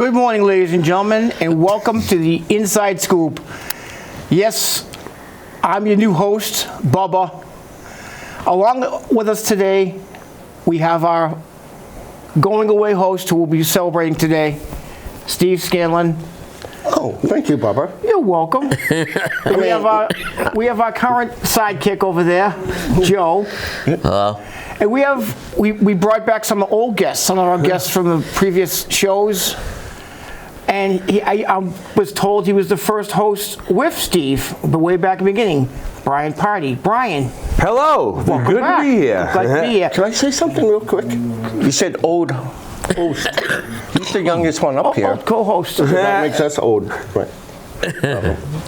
Good morning, ladies and gentlemen, and welcome to the Inside Scoop. Yes, I'm your new host, Bubba. Along with us today, we have our going away host who will be celebrating today, Steve Scanlon. Oh, thank you, Bubba. You're welcome. We have our current sidekick over there, Joe. Hello. And we brought back some old guests, some of our guests from the previous shows. And I was told he was the first host with Steve, the way back in the beginning, Brian Party. Brian. Hello. Welcome Good back. to be here. Glad to be here. Can I say something real quick? You said old host. He's the youngest one up here. Old co-host. That makes us old. Right.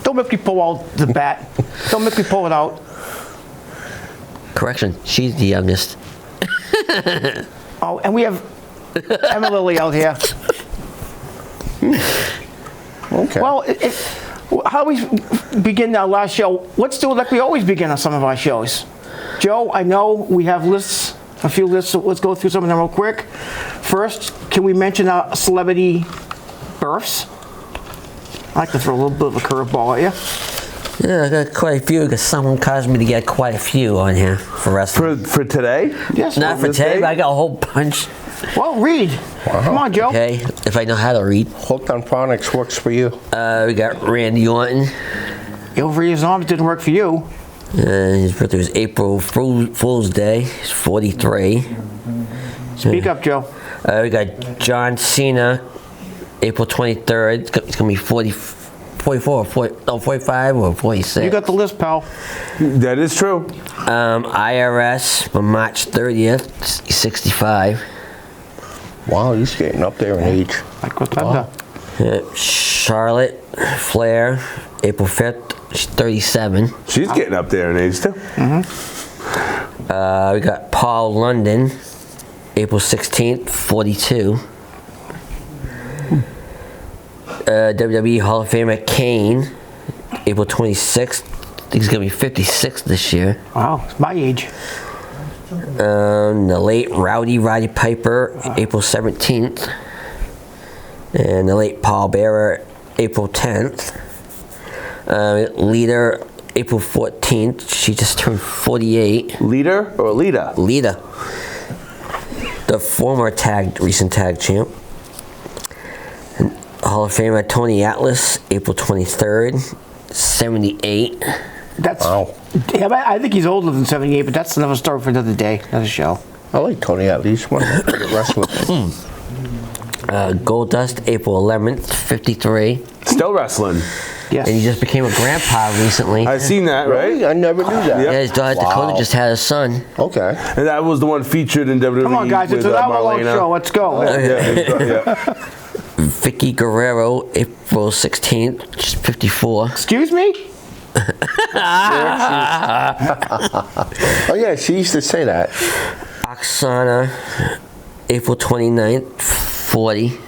Don't make me pull out the bat. Don't make me pull it out. Correction, she's the youngest. Oh, and we have Emma Lily out here. Okay. Well, how we begin our last show, let's do it like we always begin on some of our shows. Joe, I know we have lists, a few lists, so let's go through some of them real quick. First, can we mention our celebrity births? I like to throw a little bit of a curveball at you. Yeah, I got quite a few because someone caused me to get quite a few on here for wrestling. For today? Yes. Not for this today, day? but I got a whole bunch. Well, read. Come on, Joe. Okay, if I know how to read. Hooked on Phonics works for you. We got Randy Orton. Over his arms didn't work for you. His birthday was April Fool's Day. He's 43. Speak up, Joe. We got John Cena, April 23rd. It's going to be 44 or 45 or 46. You got the list, pal. That is true. IRS on March 30th, 65. Wow, he's getting up there in age. Like what's that? Charlotte Flair, April 5th, she's 37. She's getting up there in age too. We got Paul London, April 16th, 42. WWE Hall of Famer Kane, April 26th. I think he's going to be 56 this year. Wow, it's my age. The late Roddy Piper, April 17th. And the late Paul Bearer, April 10th. Lita, April 14th. She just turned 48. Leader or Lita? Lita. The former recent tag champ. Hall of Famer Tony Atlas, April 23rd, 78. That's. Wow. Yeah, I think he's older than 78, but that's another story for another day, another show. I like Tony at least. One wrestler. Goldust, April 11th, 53. Still wrestling. Yes. And he just became a grandpa recently. I've seen that, Really? right? I never knew that. Yep. Yeah, his daughter Dakota just had a son. Okay. And that was the one featured in WWE. Come on, guys, it's with, an hour-long Marlena. show. Let's go. Yeah. Vicky Guerrero, April 16th, she's 54. Excuse me? Oh yeah, she used to say that. Oksana, April 29th, 40.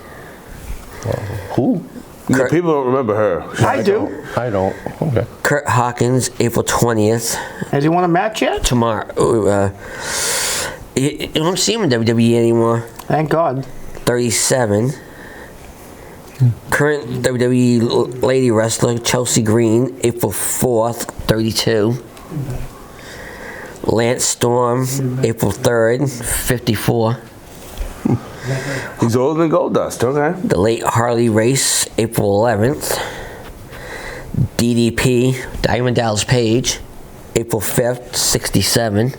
Who? Yeah, people don't remember her. I do. I don't. Okay. Kurt Hawkins, April 20th. Has he won a match yet? Tomorrow. You don't see him in WWE anymore. Thank God. 37. Current WWE lady wrestler Chelsea Green, April 4th, 32. Lance Storm, April 3rd, 54. He's older than Goldust, okay. The late Harley Race, April 11th. DDP, Diamond Dallas Page, April 5th, 67.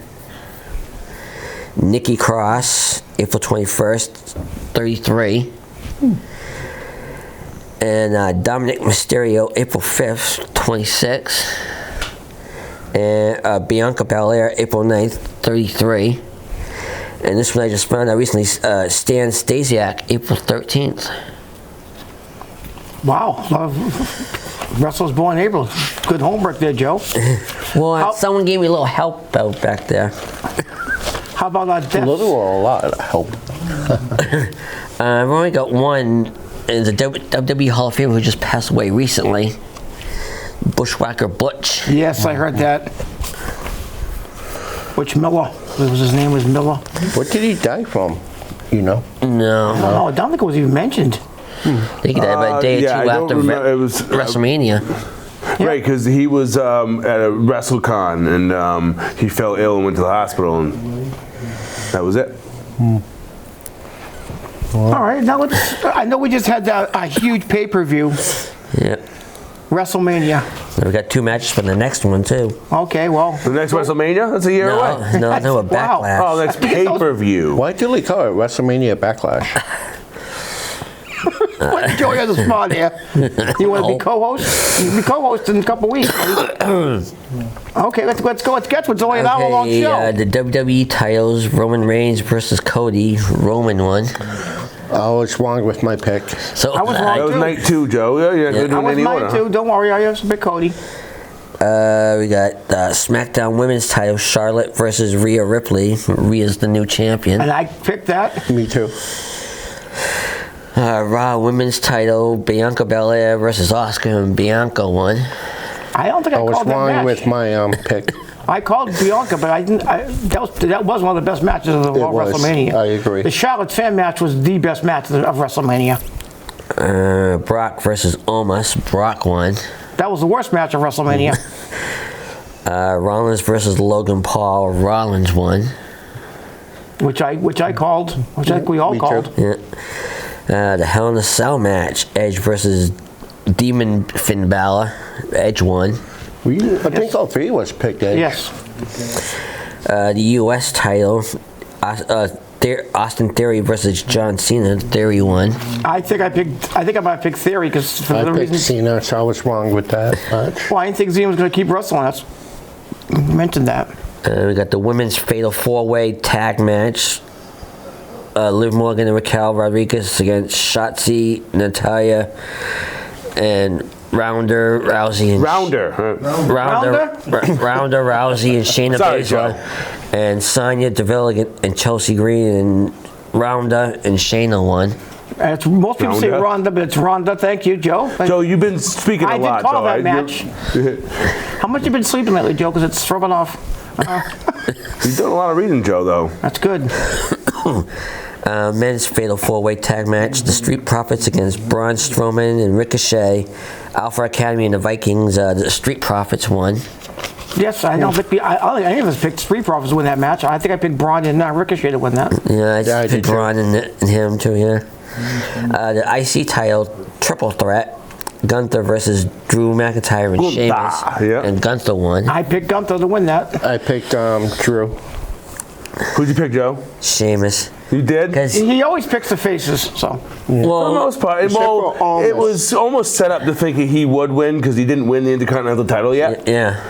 Nikki Cross, April 21st, 33. And Dominic Mysterio, April 5th, 26. And Bianca Belair, April 9th, 33. And this one I just found out recently, Stan Stasiak, April 13th. Wow. Wrestlers born in April. Good homework there, Joe. Well, someone gave me a little help out back there. How about our A deaths? little or a lot of help. I've only got one. Is a WWE Hall of Famer who just passed away recently. Bushwhacker Butch. Yes, I heard that. Butch Miller. His name was Miller. What did he die from? You know? No. I don't know. I don't think it was even mentioned. They did that about a day or Yeah, I two don't after remember. It was WrestleMania. right because he was at a WrestleCon and he fell ill and went to the hospital, and that was it. All right, now I know we just had a huge pay-per-view, Yeah. WrestleMania. We got 2 matches for the next one too. Okay, well. The next WrestleMania? That's a year away. No, a Wow. backlash. Oh, that's pay-per-view. Why do they call it WrestleMania Backlash? What Joey on the spot here? You want to be No. co-host? You can be co-host in a couple weeks. Okay, let's go. Let's get what's only an hour-long show. The WWE titles: Roman Reigns versus Cody. Roman won. Oh, what's wrong with my pick? So I was wrong. That was too. night 2, Joe. Yeah, you're I doing was any mine order. too. Don't worry, I have some big Cody. We got SmackDown Women's title: Charlotte versus Rhea Ripley. Rhea's the new champion. And I picked that. Me too. Raw Women's title: Bianca Belair versus Asuka, and Bianca won. I don't think I Oh, what's called that wrong match. with my pick? I called Bianca, but I didn't. That was one of the best matches of all was. WrestleMania. I agree. The Charlotte fan match was the best match of WrestleMania. Brock versus Omos. Brock won. That was the worst match of WrestleMania. Rollins versus Logan Paul. Rollins won. which I called. Which I think we all Me too. called. Yeah. The Hell in a Cell match: Edge versus Demon Finn Balor. Edge won. I think all 3 was picked, Edge. Yes. The U.S. title: Austin Theory versus John Cena. Theory won. I think I might have picked Theory because for I the picked reasons. Cena, so I was wrong with that match. Well, I didn't think Cena was going to keep wrestling. That's mentioned that. We got the Women's Fatal 4-Way Tag match. Liv Morgan and Raquel Rodriguez against Shotzi, Natalya, and Rounder Rousey and Rounder. Rounder Rousey and Shayna Sorry, Baszler, and Sonya Deville and Chelsea Green, and Rounder and Shayna won. And most people say Ronda. Ronda, but it's Ronda. Thank you, Joe. Joe, you've been speaking I a did lot. call so that match. How much you been sleeping lately, Joe? Because it's rubbing off. You've done a lot of reading, Joe, though. That's good. Men's Fatal 4-Way Tag match: the Street Profits against Braun Strowman and Ricochet. Alpha Academy and the Vikings. The Street Profits won. Yes, I don't think I don't think any of us picked Street Profits to win that match. I think I picked Braun and Ricochet to win that. Yeah, I Yeah, I just did picked too. Braun and him too. Yeah. The IC title triple threat: Gunther versus Drew McIntyre and Gunther, Sheamus. yeah. And Gunther won. I picked Gunther to win that. I picked Drew. Who'd you pick, Joe? Sheamus. You did? Because He always picks the faces, so. For the well, most part. Except Well, for it was almost set up to thinking he would win because he didn't win the Intercontinental title yet. yeah.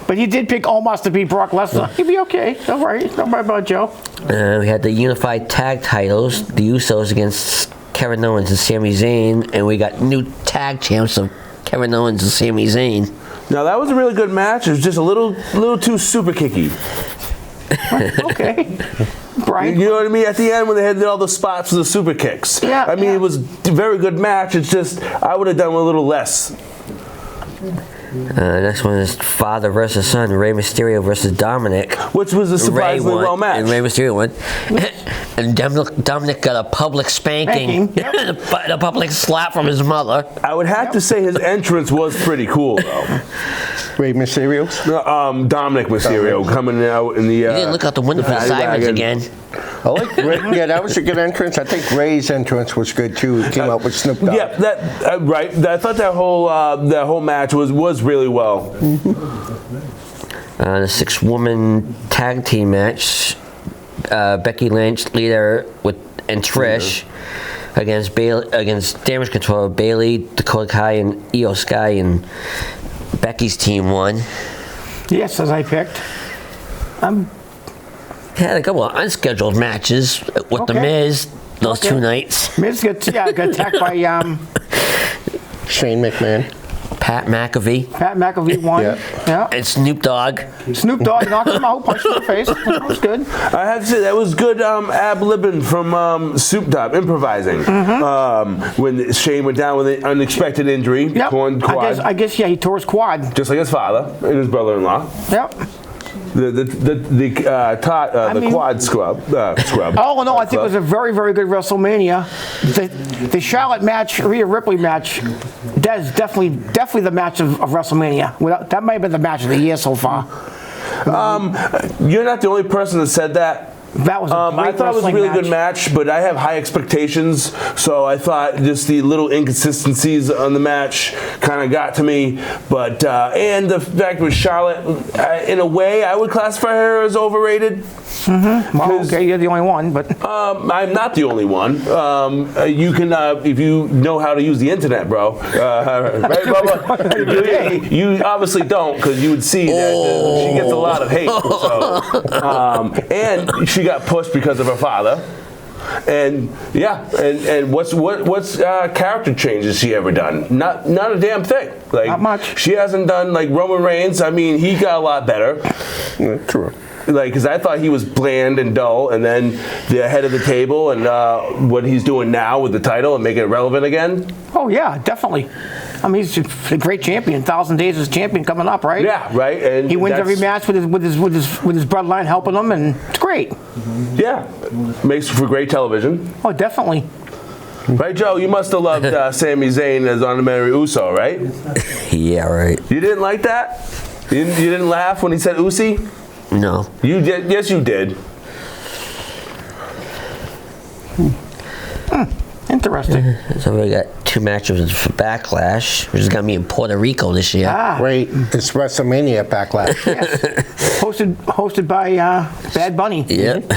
But he did pick Omos to beat Brock Lesnar. He'd be okay. Don't worry. Don't worry about Joe. We had the unified tag titles: the Usos against Kevin Owens and Sami Zayn, and we got new tag champs of Kevin Owens and Sami Zayn. Now, that was a really good match. It was just a little too super kicky. Okay. Brian. You know what I mean? At the end when they had all the spots for the super kicks. Yeah, I mean, yeah. it was a very good match. It's just, I would have done a little less. Next one is father versus son: Rey Mysterio versus Dominic. Which was a Ray surprisingly won, well match. and Rey Mysterio won. And Dominic got a public spanking, Spanking, yep. a public slap from his mother. I would have to say his entrance was pretty cool, though. Rey Mysterio. Dominic Mysterio coming out in the. You didn't look out the window for the sirens again. I like Ray. Yeah, that was a good entrance. I think Ray's entrance was good too. He came out with Snoop Dogg. Yeah, that right. I thought that whole match was really well. The 6-woman tag team match: Becky Lynch, Lita and Trish against Damage Control, Bayley, Dakota Kai, and Io Sky, and Becky's team won. Yes, as I picked. Had a couple of unscheduled matches with The Okay. Miz those Okay. 2 nights. Miz got attacked by Shane McMahon. Pat McAfee Pat McAfee won. Yeah. and Snoop Dogg. Snoop Dogg knocked him out, punched him in the face. That was good. I have to say that was good ad-libbing from Soup Top, improvising. When Shane went down with an unexpected injury, Yep. torn quad, I guess he tore his quad. just like his father and his brother-in-law. Yep. mean- quad scrub. Oh no, I think it was a very, very good WrestleMania. The Charlotte match, Rhea Ripley match, that is definitely the match of WrestleMania. That might have been the match of the year so far. You're not the only person that said that. That was a great I thought it was a wrestling really good match, but I have high expectations, so I thought just the little inconsistencies on the match kind of got to me. But and the fact with Charlotte, in a way, I would classify her as overrated. Well, okay, you're the only one, but I'm not the only one. You can, if you know how to use the internet, bro. Right, Bubba? You obviously don't, because you would see that she gets a lot of hate. So, and she got pushed because of her father. And yeah, and what's character changes she ever done? Not a damn thing. Like, not much. She hasn't done like Roman Reigns. I mean, he got a lot better. True. Like, because I thought he was bland and dull, and then the head of the table, and what he's doing now with the title and making it relevant again. oh yeah, definitely. I mean, he's a great champion. 1,000 days as champion coming up, right? Yeah, right. And He wins every match with his bloodline helping him, and it's great. Yeah, makes for great television. Oh, definitely. Right, Joe? You must have loved Sami Zayn as honorary Uso, right? Yeah, right. You didn't like that? You didn't laugh when he said Usi? No. You did. Yes, you did. Interesting. So we got 2 matches for Backlash, which is going to be in Puerto Rico this year. Wait, it's WrestleMania Backlash. Yes. Hosted by Bad Bunny. Yep.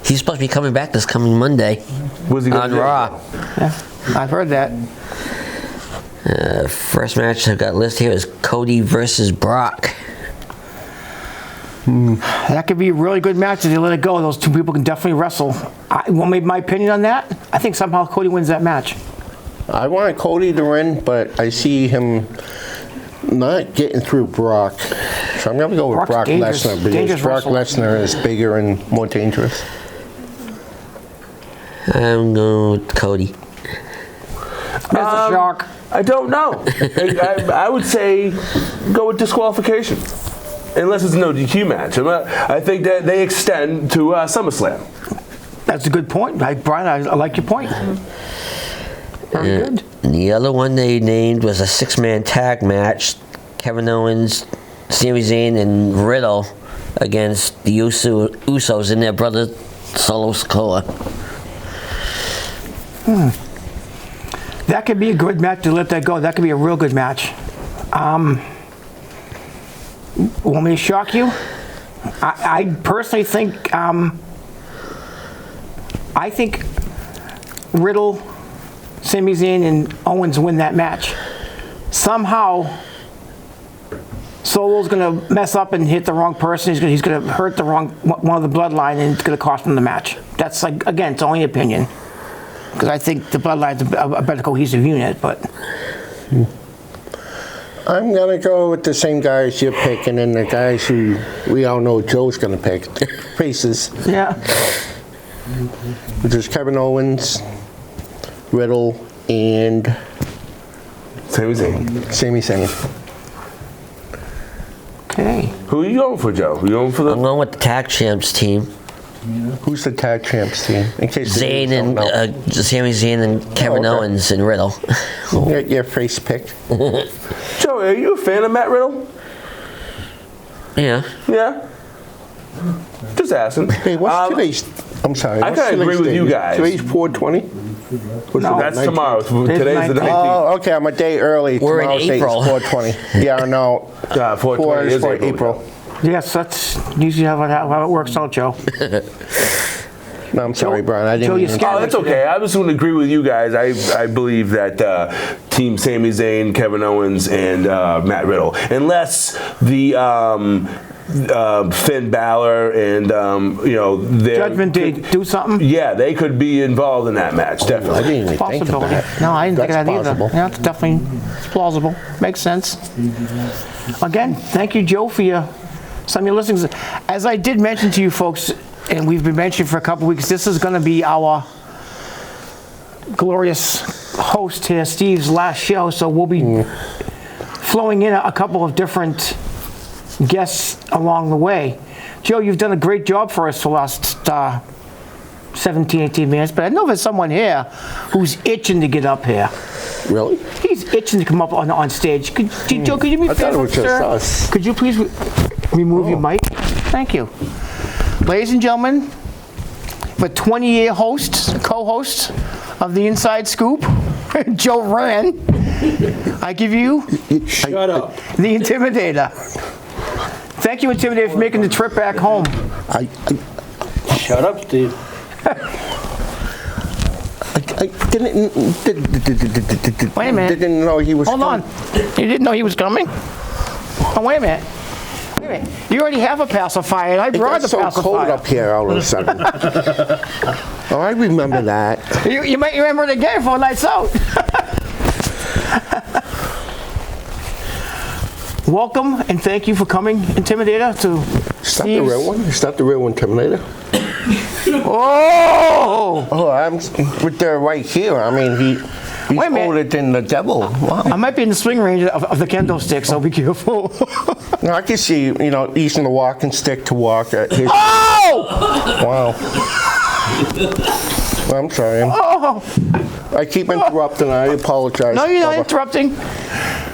He's supposed to be coming back this coming Monday Was he on gonna do? Raw. Yeah, I've heard that. First match I've got listed here is Cody versus Brock. That could be a really good match if they let it go. Those two people can definitely wrestle. Want me my opinion on that? I think somehow Cody wins that match. I want Cody to win, but I see him not getting through Brock. So I'm going to go with Brock's Brock dangerous. Lesnar because Dangerous Brock wrestler. Lesnar is bigger and more dangerous. I'm going with Cody. Mr. Shark. I don't know. I would say go with disqualification. Unless it's a no DQ match. I think that they extend to SummerSlam. That's a good point. Brian, I like your point. Very good. And the other one they named was a 6-man tag match. Kevin Owens, Sami Zayn, and Riddle against the Usos and their brother Solo Sikoa. That could be a good match to let that go. That could be a real good match. Want me to shock you? I personally think I think Riddle, Sami Zayn, and Owens win that match. Somehow, Solo's going to mess up and hit the wrong person. He's going to hurt the wrong one of the bloodline, and it's going to cost him the match. That's like, again, it's only opinion, because I think the bloodline's a better cohesive unit. But I'm going to go with the same guys you're picking and the guys who we all know Joe's going to pick. Faces. yeah, Which is Kevin Owens, Riddle, and Sami Zayn. Sami Zayn. okay. Who are you going for, Joe? You going for the? I'm going with the tag champs team. Who's the tag champs team? In case the Zayn viewers and don't know. Sami Zayn and Kevin okay. Owens and Riddle. Your face pick. Joe, are you a fan of Matt Riddle? Yeah. Yeah. Just asking. Hey, what's today's? I'm sorry. I what's kinda agree today's with date? you guys. Today's 420? No. That's 19th? tomorrow. Today's the 19th. Oh, okay. I'm a day early. We're in Tomorrow's date is April. 420. Yeah, no. 420 is for April. Yes, that's usually how it works out, Joe. No, I'm sorry, Joe- Brian. I Joe, didn't you even. scared Oh, that's okay. I just want to agree with you guys. I believe that Team Sami Zayn, Kevin Owens, and Matt Riddle, unless the Finn Balor and their Judgment Day, do something. Yeah, they could be involved in that match. I Definitely. didn't even think of Possibility. that. No, I didn't think of That's that either. possible. Yeah, it's definitely plausible. Makes sense. Again, thank you, Joe, for some of your listings. As I did mention to you folks, and we've been mentioning for a couple weeks, this is going to be our glorious host here, Steve's last show, so we'll be flowing in a couple of different guests along the way. Joe, you've done a great job for us for the last 17, 18 minutes, but I know there's someone here who's itching to get up here. Really? He's itching to come up on stage. Joe, could you be I thought it fair, was just sir? us. Could you please remove your mic? Thank you. Ladies and gentlemen, the 20-year co-host of the Inside Scoop, Joe Rand, I give you Shut up. the Intimidator. Thank you, Intimidator, for making the trip back home. Shut up, Steve. I didn't. Wait a minute. Didn't know he was. Hold on. You didn't know he was coming? Oh, wait a minute. Wait a minute. You already have a pacifier, and I It brought got the so pacifier. cold up here all of a sudden. Oh, I remember that. You might remember it again 4 nights out. Welcome and thank you for coming, Intimidator, to Is that the real one? Is that the real Intimidator? Oh! Oh, I'm with the right here. I mean, he's Wait a minute. older than the devil. Wow. I might be in the swing range of the kendo stick, so be careful. No, I can see, using the walking stick to walk at his. Oh! Wow. I'm sorry. Oh! I keep interrupting. I apologize. No, you're not Bubba. interrupting.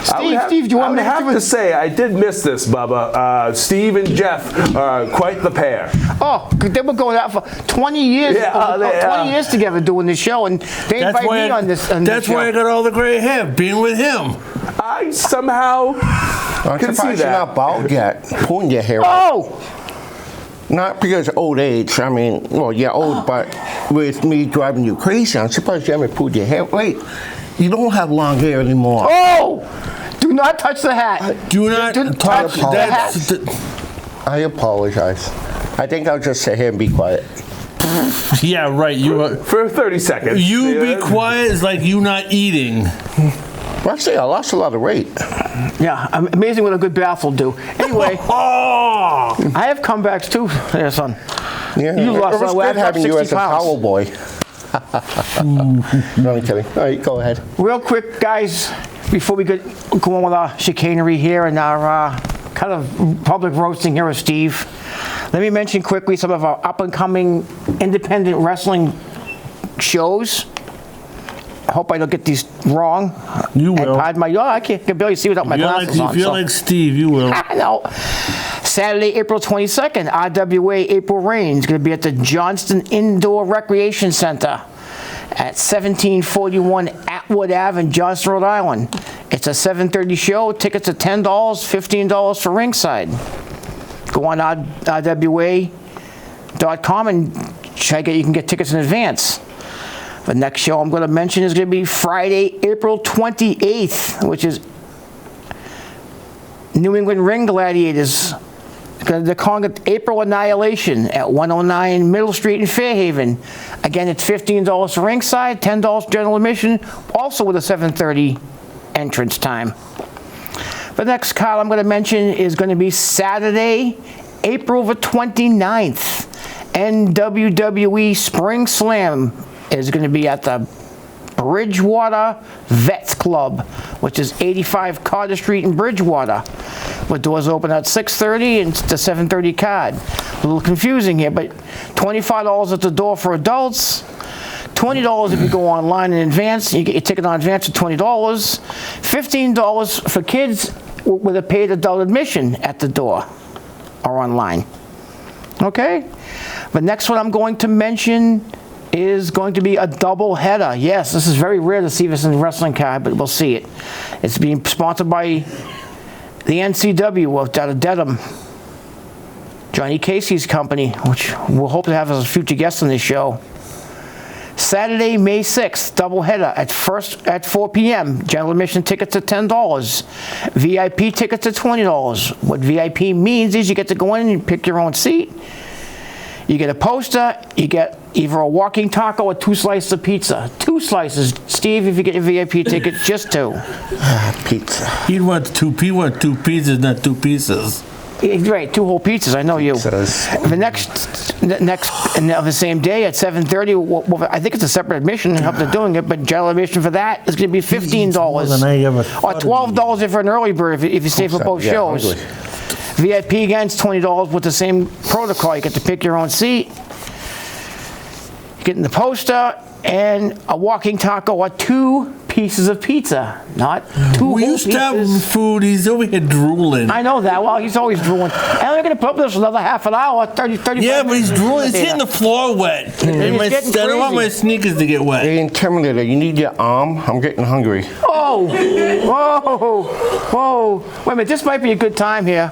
Steve, do you I want would me to have to say, I did miss this, Bubba. Steve and Jeff are quite the pair. Oh, they were going out for 20 years. Yeah, 20 years together doing this show, and they invite me on this. That's why I got all the gray hair, being with him. I somehow I'm can see surprised you're that. not bald yet. Pulling your hair out. Oh! Not because of old age. I mean, well, you're old, but with me driving you crazy, I'm surprised you haven't pulled your hair. Wait, you don't have long hair anymore. Oh! Do not touch the hat. Do not Don't touch touch that. I apologize. I think I'll just sit here and be quiet. Yeah, right. For 30 seconds. You be quiet is like you not eating. Well, actually, I lost a lot of weight. Yeah, amazing what a good bath will do. Anyway, Oh! I have comebacks too, there, son. Yeah, You lost it was a lot. good having you 60 as a pounds. towel boy. No, I'm kidding. All right, go ahead. Real quick, guys, before we go on with our chicanery here and our kind of public roasting here with Steve, let me mention quickly some of our up-and-coming independent wrestling shows. I hope I don't get these wrong. You will. I can barely see without my glasses on. If you're so. like Steve, you will. I know. Saturday, April 22nd, RWA April Reign is going to be at the Johnston Indoor Recreation Center at 1741 Atwood Ave in Johnston, Rhode Island. It's a 7:30 show. Tickets are $10, $15 for ringside. Go on rwa.com and you can get tickets in advance. The next show I'm going to mention is going to be Friday, April 28th, which is New England Ring Gladiators. They're calling it April Annihilation at 109 Middle Street in Fairhaven. Again, it's $15 for ringside, $10 general admission, also with a 7:30 entrance time. The next card I'm going to mention is going to be Saturday, April the 29th. NWWE Spring Slam is going to be at the Bridgewater Vets Club, which is 85 Carter Street in Bridgewater. The doors open at 6:30 and it's the 7:30 card. A little confusing here, but $25 at the door for adults, $20 if you go online in advance. You get your ticket on advance for $20, $15 for kids with a paid adult admission at the door or online. Okay? The next one I'm going to mention is going to be a double header. Yes, this is very rare to see this in the wrestling card, but we'll see it. It's being sponsored by the NCW out of Dedham, Johnny Casey's company, which we'll hope to have as a future guest on this show. Saturday, May 6th, doubleheader at 4 p.m. General admission tickets are $10. VIP tickets are $20. What VIP means is you get to go in and pick your own seat. You get a poster, you get either a walking taco or 2 slices of pizza. 2 slices. Steve, if you get your VIP ticket, just 2. Pizza. He wants two pizzas, not 2 pieces. Right, 2 whole pizzas. I know you. Pizzas. The next, and on the same day at 7:30, I think it's a separate admission. I hope they're doing it, but general admission for that is going to be $15, more than I ever or thought it'd $12 if you're an early bird if you stay for both Yeah, shows. hungry. VIP again, it's $20 with the same protocol. You get to pick your own seat. Getting the poster and a walking taco or 2 pieces of pizza, not 2 We whole used to have pieces. food. He's over here drooling. I know that. Well, he's always drooling. And we're going to put up with this another half an hour, 35 Yeah, but he's minutes. drooling. He's hitting the floor wet. And He's my- getting I don't want my crazy. sneakers to get wet. Hey, Intimidator, you need your arm? I'm getting hungry. Oh, whoa. Wait a minute, this might be a good time here.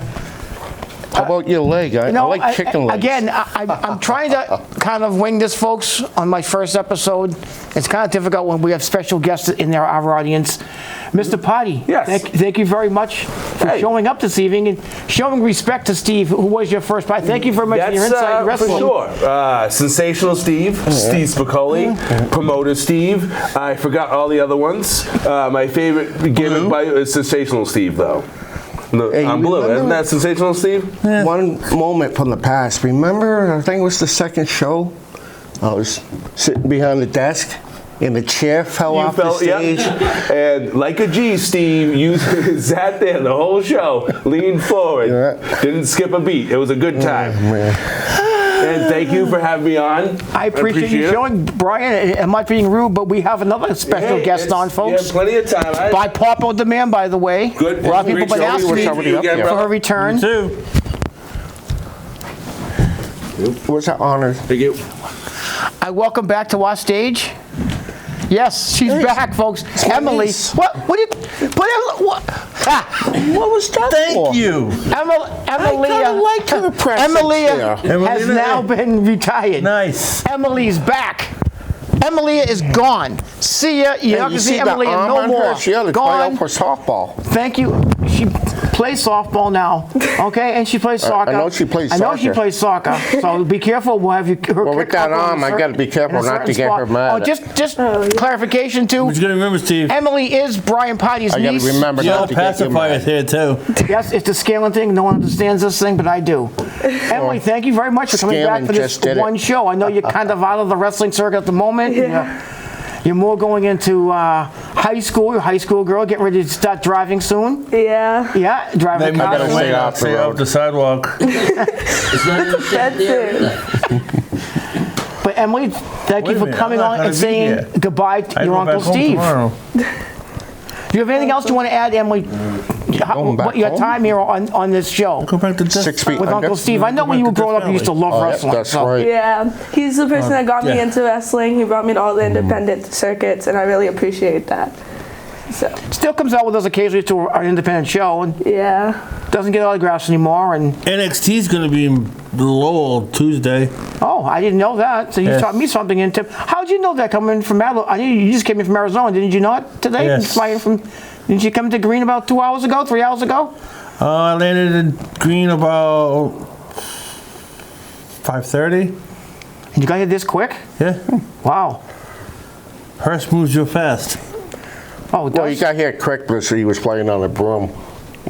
How about your leg? I like chicken legs. Again, I'm trying to kind of wing this, folks, on my first episode. It's kind of difficult when we have special guests in our audience. Mr. Potty, Yes. thank you very much for showing up this evening and showing respect to Steve, who was your first Potty. Thank you very much for your insight in wrestling. For sure. Sensational Steve, Steve Spicoli, Promoter Steve. I forgot all the other ones. My favorite gimmick by is Sensational Steve, though. No, Hey, I'm you blue. remember- Isn't that Sensational Steve? One moment from the past. Remember, I think it was the second show. I was sitting behind the desk, and the chair fell off the stage. Yeah. And like a G, Steve, you sat there the whole show, leaned forward, Yeah. didn't skip a beat. It was a good time. Man. And thank you for having me on. I appreciate you it. showing, Brian. I'm not being rude, but we have another special Hey, guest it's- on, folks. You have plenty of time. By popular demand, by the way. Good. A lot of people have been Great show. asking me somebody for up there. her return. Too. What's that honor? Thank you. I welcome back to our stage. Yes, she's back, folks. my Emily. niece. What did what? What was that for? Thank you. Emilia. like her presence Emilia there. has Emilia. now been retired. Nice. Emily's back. Emilia is gone. See ya. You're not Hey, gonna you see see the Emilia arm no on more. her? She ought to try Gone. out for softball. Thank you. She plays softball now, okay? And she plays soccer. I know she plays I know she soccer. plays soccer. So be careful. We'll have you. Her Well, with kick that up on arm, a I certain- gotta be careful in a not to certain get her spot. mad. Oh, just clarification too. But you gotta remember, Steve. Emily is Brian Potty's I gotta niece. remember You not know, to get you pacifier's mad. here too. Yes, it's the Scanlon thing. No one understands this thing, but I do. Emily, thank you very much for coming back Scanlon for this just did it. one show. I know you're kind of out of the wrestling circuit at the moment. You're more going into high school. You're a high school girl, getting ready to start driving soon. Yeah, Yeah, driving Maybe a car gotta soon. stay off the Stay road. off the sidewalk. It's not even that's it. But Emily, thank Wait you a for minute, coming I'm not on gonna and be saying here. goodbye to I your go Uncle back home Steve. tomorrow. Do you have anything else you want to add, Emily? Going back What your home? time here on this show Go back to 6 feet with under. Uncle Steve? I know when you were growing up, you used to love Oh, yeah, wrestling. that's so- right. Yeah, he's the person that got me yeah. into wrestling. He brought me to all the independent circuits, and I really appreciate that. So, Still comes out with us occasionally to our independent show and yeah. doesn't get autographs anymore. And NXT's gonna be in Lowell Tuesday. oh, I didn't know that. So you Yes. taught me something. How'd you know that coming from Arizona? I knew you just came in from Arizona, didn't you not? Today, Yes. flying from. Didn't you come to Green about 2 hours ago, 3 hours ago? I landed in Green about 5:30. And you got here this quick? Yeah. Wow. Hearst moves real fast. Oh, it Well, he does? got here quick because he was playing on a broom.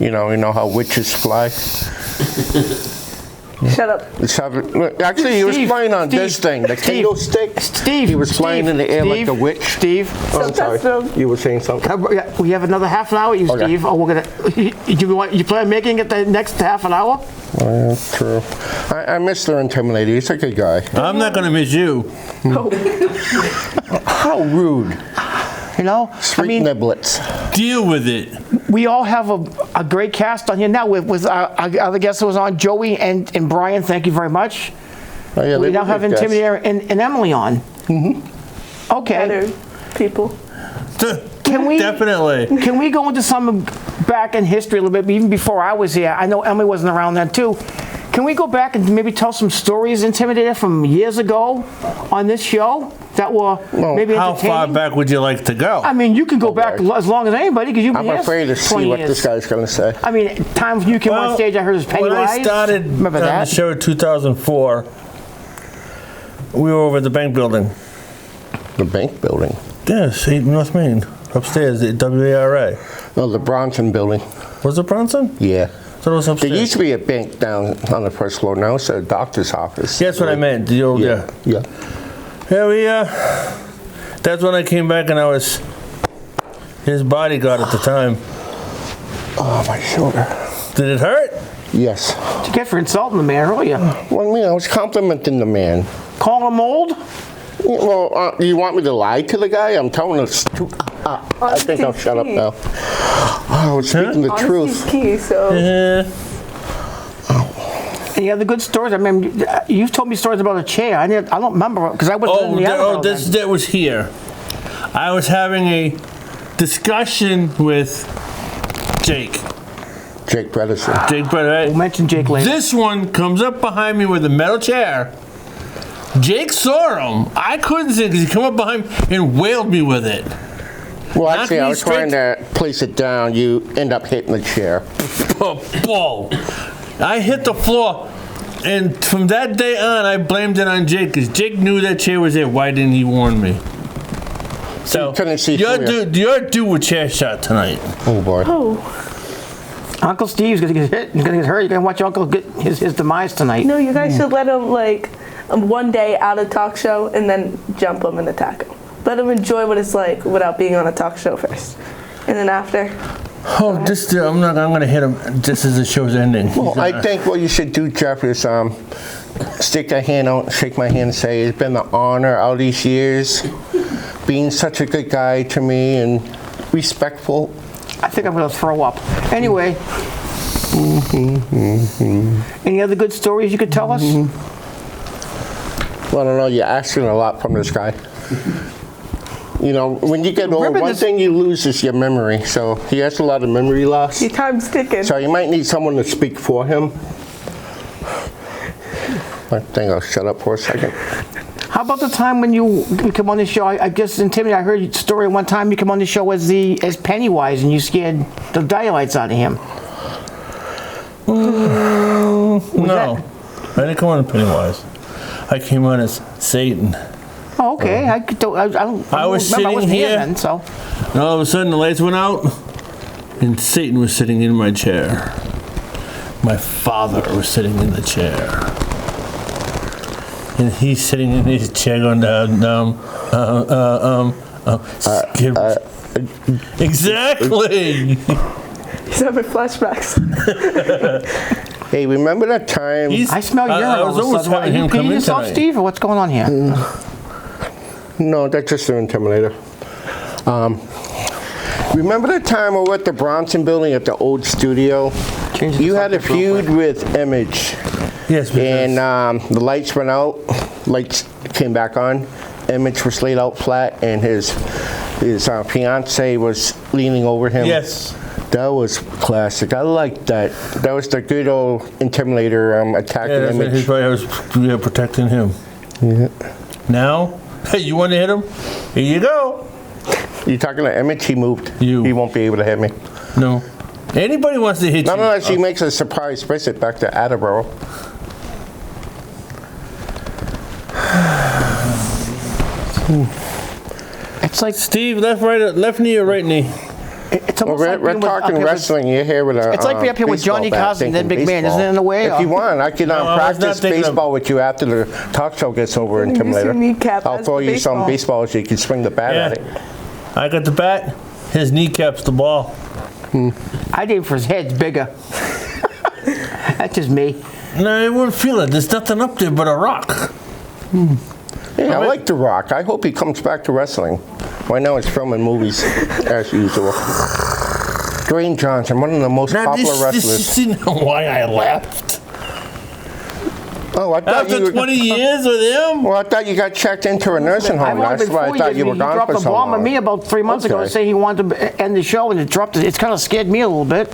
You know how witches fly? Shut up. Actually, he was Steve, playing on this Steve, thing, the Steve, Kindle stick. Steve, He was flying in the air like a Steve, witch. Steve, Oh, I'm sorry. Sometimes, You were saying something? yeah, we have another half an hour, you Okay. Steve. Oh, we're gonna. You plan on making it the next half an hour? Yeah, true. I miss the Intimidator. He's a good guy. I'm not gonna miss you. How rude. You know, Sweet niblets. Deal with it. we all have a great cast on here now with our other guest who was on, Joey and Brian. Thank you very much. Oh, yeah, We they now were have good guys. Intimidator and Emily on. Mm-hmm. Okay. Better people. Can we Definitely. Can we go into some back in history a little bit, even before I was here? I know Emily wasn't around then too. Can we go back and maybe tell some stories, Intimidator, from years ago on this show that were maybe How entertaining? far back would you like to go? I mean, you can go back as long as anybody because you've been I'm here afraid to see 20 what years. this guy's going to say. I mean, times you came on stage, I heard his Pennywise. When I started Remember on that? the show in 2004, we were over at the bank building. The bank building. Yes, 8 North Main, upstairs at WARA. No, the Bronson building. Was it Bronson? Yeah. So it was There upstairs. used to be a bank down on the first floor. Now it's a doctor's office. That's what I meant. The old, yeah. Yeah. Yeah, that's when I came back and I was his bodyguard at the time. Oh, my shoulder. Did it hurt? Yes. What'd you get for insulting the man earlier? Well, I was complimenting the man. Calling him old? Well, you want me to lie to the guy? I'm telling the truth. I think I'll shut up now. I was speaking the Honesty's truth. key, so. Any other good stories? I mean, you've told me stories about a chair. I don't remember because I wasn't in the other that was here. I was having a discussion with Jake. Jake Bredesen. Jake Bredesen. We'll mention Jake later. This one comes up behind me with a metal chair. Jake saw him. I couldn't see it because he came up behind me and wailed me with it. Well, Knocked actually, me I was trying straight- to place it down. You end up hitting the chair. Ball. I hit the floor. And from that day on, I blamed it on Jake because Jake knew that chair was there. Why didn't he warn me? So, couldn't see you're through due with chair shot tonight. Oh, boy. Uncle Steve's gonna get hit. He's gonna get hurt. You're gonna watch your uncle get his demise tonight. No, you guys should let him, like, one day out of talk show and then jump him and attack him. Let him enjoy what it's like without being on a talk show first. And then after. Oh, I'm gonna hit him just as the show's ending. Well, I think what you should do, Jeff, is stick a hand out, shake my hand, and say it's been an honor all these years, being such a good guy to me and respectful. I think I'm gonna throw up. Anyway. Any other good stories you could tell us? Well, I don't know. You're asking a lot from this guy. You know, when you get old, Remember one this- thing you lose is your memory. So he has a lot of memory loss. Your time's ticking. So you might need someone to speak for him. I think I'll shut up for a second. How about the time when you come on the show? I guess in Timmy, I heard your story one time you come on the show as Pennywise and you scared the daylights out of him. No, I didn't come on as Pennywise. I came on as Satan. Oh, okay. I was remember. I sitting wasn't here here. then, so. And all of a sudden, the lights went out, and Satan was sitting in my chair. My father was sitting in the chair. And he's sitting in his chair going, exactly. He's having flashbacks. Hey, remember that time? I smell urine I all was of a almost sudden. Are having you him come peeing in yourself, tonight. Steve, or what's going on here? No, that's just an intimidator. Remember the time we were at the Bronson building at the old studio? Change the You had a subject real feud with Image, Yes, and the lights went out. Lights came back on. Image was laid out flat, and his fiance was leaning over him. yes. That was classic. I liked that. That was the good old Intimidator attacking Yeah, that's what Image. his way I was protecting him. Yeah. Now, hey, you want to hit him? Here you go. You talking to Image? He moved. You. He won't be able to hit me. No. Anybody wants to hit Not you. unless he makes a surprise visit back to Attleboro. It's like Steve, left knee or right knee? it's Well, almost like we're being with- talking up here with- wrestling. You're here with a. It's like being up here with baseball Johnny bat Carson, then thinking Big Man. baseball. Isn't it in a way, If or- you want, I can No, I was not practice thinking of- baseball with you after the talk show gets over in Use your Intimidator. kneecap I'll as throw the you some baseball. baseballs so you can swing the bat at it. I got the bat. His kneecap's the ball. I'd aim for his head. It's bigger. That's just me. No, I wouldn't feel it. There's nothing up there but a rock. Yeah, I like The Rock. I hope he comes back to wrestling. Right now he's filming movies as usual. Dwayne Johnson, one of the most Now, popular this wrestlers. is why I left. Oh, I thought you After were. 20 years with him? Well, I thought you got checked into a nursing I've home. only That's been why I 4 thought years. you were He gone dropped for a so bomb long. on me about 3 months ago Okay. to say he wanted to end the show, and it dropped. It's kind of scared me a little bit.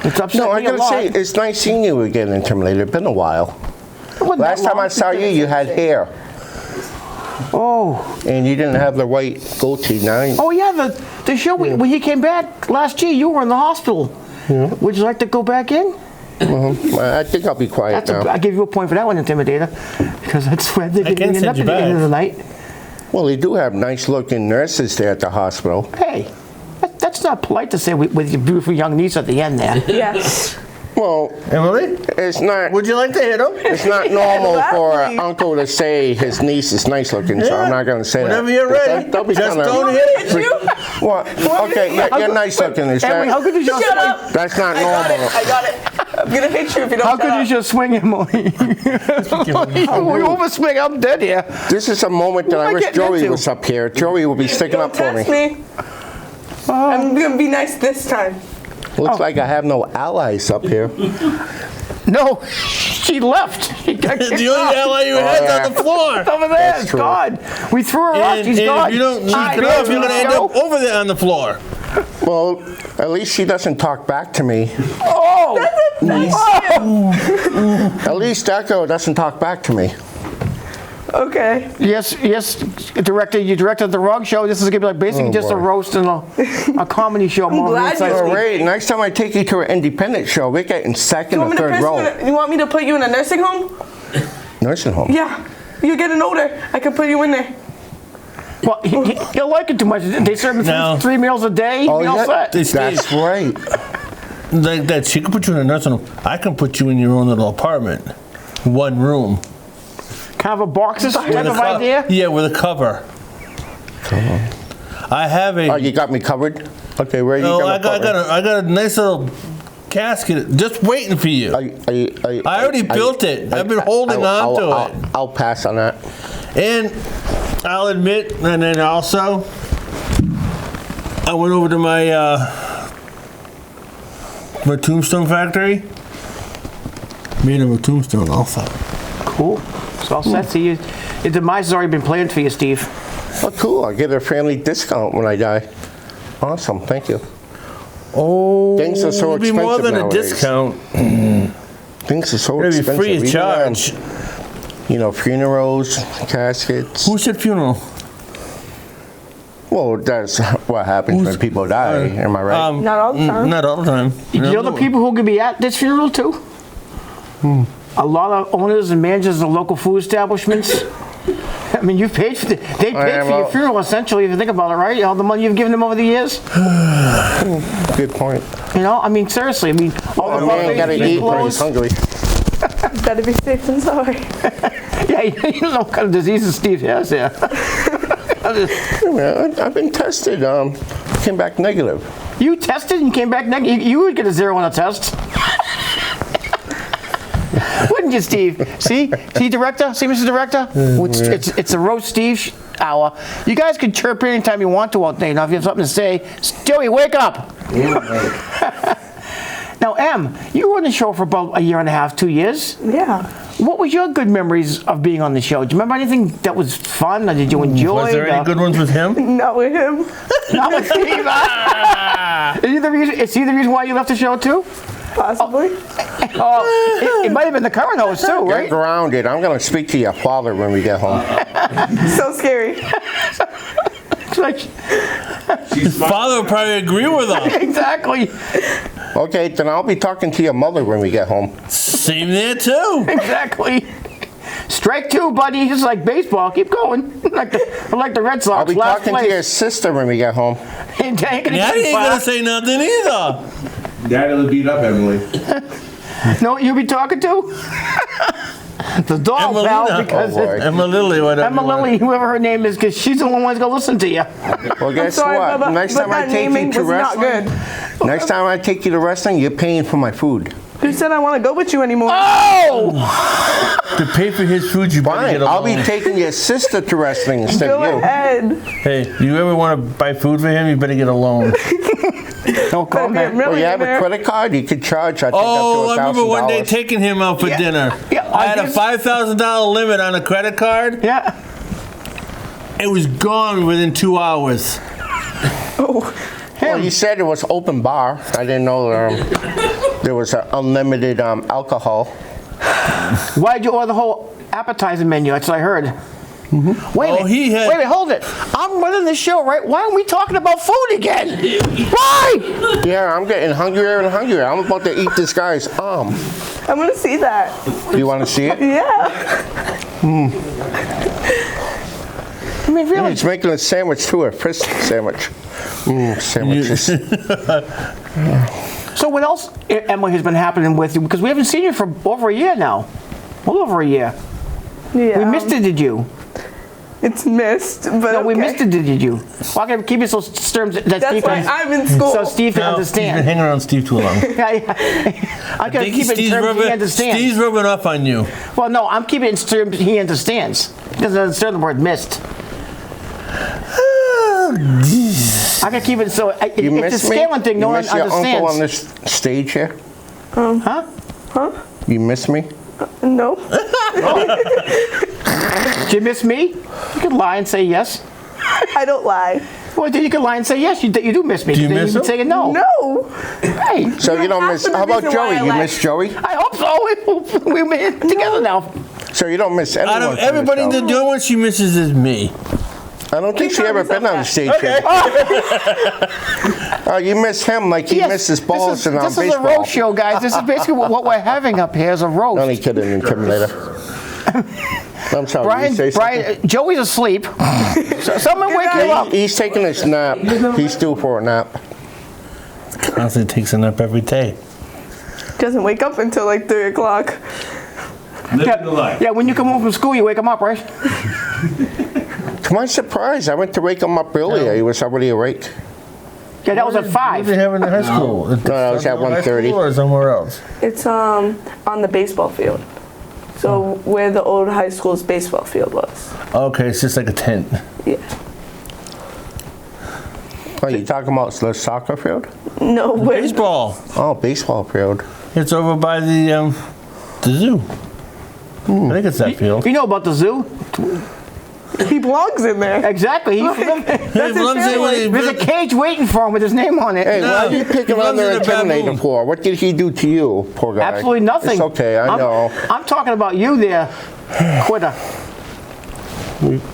It's upset No, I me a gotta lot. say, it's nice seeing you again, Intimidator. It's been a while. It wasn't that Last time long. I saw you, you had hair. Oh, And you didn't have the white goatee. Now, oh yeah, the show when he came back last year, you were in the hospital. Would you like to go back in? I think I'll be quiet now. I'll give you a point for that one, Intimidator, because that's where they I can't end up send at you the end of back. the night. Well, they do have nice-looking nurses there at the hospital. Hey, that's not polite to say with your beautiful young niece at the end there. Yes. Well, Emily, it's not. would you like to hit him? It's not normal for an Exactly. uncle to say his niece is nice-looking, so I'm not going to say Whenever that. you're ready, That'll be just kinda- don't hit it. You? What? Okay, you're nice-looking. Is Emily, how that? good is your Shut up. That's not I got it. normal. I got it. I'm gonna hit you if you don't How shut could you up. just swing him? We overswing. I'm dead here. This is a moment that What I am I wish getting Joey into? was up here. Joey will be sticking Don't up for test me. me. I'm gonna be nice this time. Looks like I have no allies up here. No, she left. She got kicked The only ally you had yeah. on the floor. over there. That's It's true. gone. We threw her off. And, She's and gone. if you don't keep Hi, it off, you're going to end Joe. up over there on the floor. Well, at least she doesn't talk back to me. Oh! At least that girl doesn't talk back to me. Okay. Yes, director. You directed the wrong show. This is gonna be like basically just a boy. roast and a comedy show. More glad inside you- All scoop. right, next time I take you to an independent show, we're getting second You or want, me to third row. you want me to put you in a nursing home? Nursing home. Yeah. You're getting older. I can put you in there. Well, he'll like it too much. They serve him No. 3 meals a day. Oh, Be all yeah. set. That's right. Like that, she can put you in a nursing home. I can put you in your own little apartment. One room. Kind of a boxes type With a of co- idea. Yeah, with a cover. I have a. Oh, you got me covered? Okay, where you No, got I me got, covered? I got a nice little casket just waiting for you. I already built it. I've been holding on to it. I'll pass on that. And I'll admit, and then also, I went over to my tombstone factory. Made him a tombstone also. Cool. It's all set. See you. Your demise has already been planned for you, Steve. Oh, cool. I get a family discount when I die. Awesome. Thank you. Oh, Things are so it'll be more expensive than nowadays. a discount. Things are so It'll be expensive. free of Even, charge. Funerals, caskets. Who said funeral? Well, that's what happens when people die. Am I right? Not all the time. Not all the time. You know the people who could be at this funeral too? A lot of owners and managers of local food establishments. I mean, you've paid for they paid for your funeral essentially, if you think about it, right? All the money you've given them over the years. Good point. You know, I mean, seriously, I mean, all A the man buffets, gotta big eat when he's clothes. hungry. Better be safe than sorry. Yeah, you don't know what kind of diseases Steve has here. Yeah, I've been tested. Came back negative. You tested and came back negative. You would get a 0 on a test. Wouldn't you, Steve? See, director? See, Mr. Director? It's a roast Steve hour. You guys can chirp in anytime you want to out there. Now, if you have something to say, Joey, wake up. Now, Em, you were on the show for about 1.5 years, 2 years. Yeah. What was your good memories of being on the show? Do you remember anything that was fun, or did you enjoy? Was there any good ones with him? Not with him. Not with Steve. Is he the reason why you left the show too? Possibly. Oh, it might have been the current host too, Get right? grounded. I'm going to speak to your father when we get home. So scary. It's like, His father would probably agree with him. exactly. Okay, then I'll be talking to your mother when we get home. Same there too. Exactly. Strike 2, buddy. Just like baseball. Keep going. like the Red Sox. I'll be last talking to your place. sister when we get home. Ain't gonna Daddy get ain't far. gonna say nothing either. Daddy will beat up Emily. Know what you be talking to? The dog, pal, Emelina. because Oh, boy. Emma Lily, whatever. Emma Lily, whoever her name is, because she's the one who's gonna listen to you. Well, guess Sorry, what? Bubba, Next but time I that take naming you to was not wrestling, good. next time I take you to wrestling, you're paying for my food. Who said I want to go with you anymore? Oh! To pay for his food, you better Fine, get a I'll be loan. taking your sister to wrestling instead Go of you. ahead. Hey, you ever want to buy food for him, you better get a loan. No Better be a comment. Well, you have a millionaire. credit card, you could charge, I think, Oh, up to I remember one day $1,000. taking him out for Yeah. dinner. Yeah, I had a guess- $5,000 limit on a credit card. Yeah. It was gone within 2 hours. Oh, Well, you said it was open bar. I didn't know there was an unlimited alcohol. Why'd you order the whole appetizer menu? That's what I heard. Wait a Oh, minute. he had- Wait, hold it. I'm running the show, right? Why aren't we talking about food again? Why? Yeah, I'm getting hungrier and hungrier. I'm about to eat this guy's arm. I want to see that. You want to see it? Yeah. I mean, really? He's making a sandwich too, a fish sandwich. Sandwiches. So what else, Emily, has been happening with you? Because we haven't seen you for over a year now. Well over a year. Yeah. We missed it, did you? It's missed, but No, we okay. missed it, did you? Well, I can keep it so terms that That's Steve why can, I'm in school. so Steve can No, he's been understand. hanging around Steve too long. I'm gonna keep it in terms he understands. Steve's rubbing off on you. Well, no, I'm keeping it in terms he understands. He doesn't understand the word missed. I can keep it so You it's a miss me? Scanlon thing. No You one miss your uncle on understands. this stage here? Huh? You miss me? No. Did you miss me? You can lie and say yes. I don't lie. Well, then you can lie and say yes. You do miss me. Do you Then miss can him? say no. No. Hey, So you don't half miss. of the How about reason why Joey? I You left. miss Joey? I hope so. We're together now. So you don't miss anyone. Out of from the everybody in show? the only one she misses is me. I don't think Keep she ever telling been on the yourself stage here. Oh, you miss him like he misses balls in this is a baseball. roast show, guys. This is basically what we're having up here is a roast. Only kidding, Intimidator. I'm sorry. you say something? Joey's asleep. So someone wake him up. He's taking a nap. He's due for a nap. Constantly takes a nap every day. Doesn't wake up until like 3 o'clock. Living the life. Yeah, when you come home from school, you wake him up, right? To my surprise, I went to wake him up earlier. He was already awake. Yeah, that was at What 5. did they have in the high school? No, that was at 1:30. Or somewhere else? It's on the baseball field. So where the old high school's baseball field was. Okay, it's just like a tent. Yeah. Oh, you talking about the soccer field? No, where Baseball. Oh, baseball field. It's over by the zoo. I think it's that field. You know about the zoo? he belongs in there. Exactly. Hey, That's his belongs in family. with There's a cage waiting for him with his name on it. Hey, No, why are you picking he on lives the in a Intimidator baboon. for? What did he do to you, poor guy? Absolutely nothing. It's okay, I know. I'm talking about you there, quitter.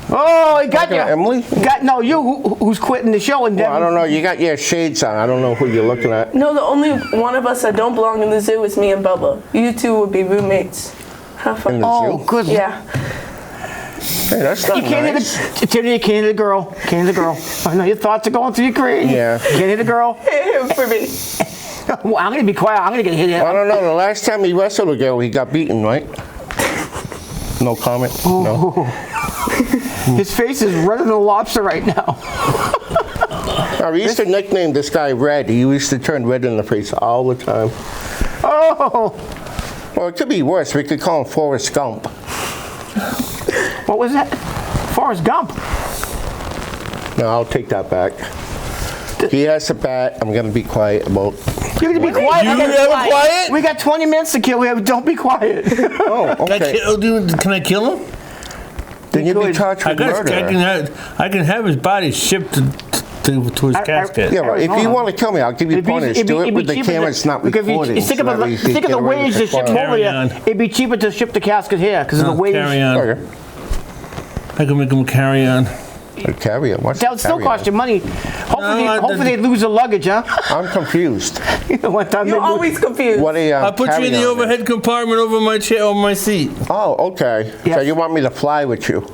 Oh, he got Talking you. to Emily? No, you who's quitting the show and Well, I Devin. don't know. You got your shades on. I don't know who you're looking at. No, the only one of us that don't belong in the zoo is me and Bubba. You two would be roommates. Have In fun. the Oh, zoo? good. Yeah. Hey, that's not You can't nice. hit the Tiffany, you can't hit the girl. Can't hit the girl. I know your thoughts are going through your brain. Yeah. Can't hit the girl. For me. Well, I'm gonna be quiet. I'm gonna get hit. I don't know. The last time he wrestled a girl, he got beaten, right? No comment? No. His face is red as a lobster right now. We used to nickname this guy Red. He used to turn red in the face all the time. Oh, Well, it could be worse. We could call him Forrest Gump. what was that? Forrest Gump. No, I'll take that back. He has a bat. I'm going to be quiet about. You're gonna be quiet. You I gotta- ever quiet? We got 20 minutes to kill. Don't be quiet. Oh, okay. Can I kill him? Then you'd be could. charged I with got. murder. I can have his body shipped to his casket. Yeah, but if you Arizona. want to kill me, I'll give you It'd be- pointers. it'd be- Do it it'd with be the cheaper camera. to- It's not because recording. you think so of that way you can the get away wage to with ship the over Carry there. on. It'd be cheaper to ship the casket here because of the wage. Carry on. Okay. I can make him carry on. Carry it. What's That would still carry cost on? you money. Hopefully they lose the luggage, huh? I'm confused. You know, one time they You're lose- always confused. What a I'll put you in the overhead compartment over my chair, over my seat. Oh, okay. So Yes. you want me to fly with you?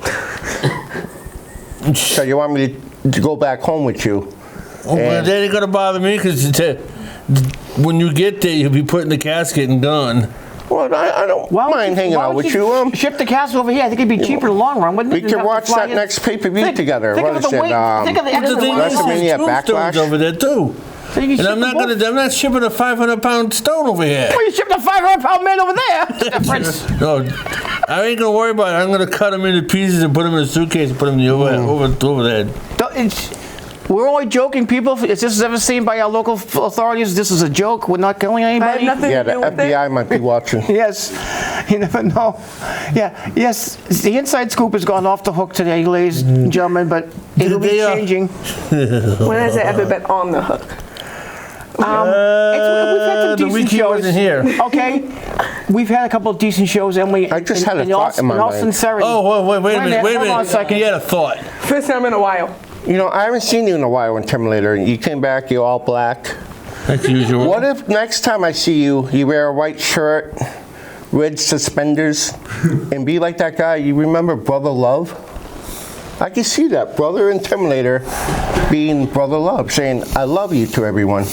So you want me to go back home with you? Well, that ain't gonna bother me because when you get there, you'll be put in the casket and gone. Well, I don't mind hanging why out would with you. Ship the casket over here. I think it'd be cheaper in the long run, wouldn't We it? can watch that next pay-per-view together. Think What of is the it? weight. Think of the But the thing is, WrestleMania there's Backlash? tombstones over there too. So you can And ship I'm them both. I'm not shipping a 500-pound stone over here. Well, you shipped a 500-pound man over there. Difference. No, I ain't gonna worry about it. I'm gonna cut them into pieces and put them in a suitcase and put them in the overhead. We're only joking, people. If this is ever seen by our local authorities, this is a joke. We're not killing I have anybody. nothing Yeah, to the do with it. FBI might be watching. Yes, you never know. Yeah, yes, the inside scoop has gone off the hook today, ladies and gentlemen, but it'll be They are- changing. When has it ever been on the hook? We've had some The decent week he shows. wasn't here. Okay, we've had a couple of decent shows, Emily. I just had a thought in my in all mind. sincerity. Oh, wait a minute. Hold on a second. He had a thought. First time in a while. You know, I haven't seen you in a while, Intimidator. You came back, you're all black. That's usual. What if next time I see you, you wear a white shirt, red suspenders, and be like that guy? You remember Brother Love? I can see that, Brother Intimidator being Brother Love, saying, I love you to everyone.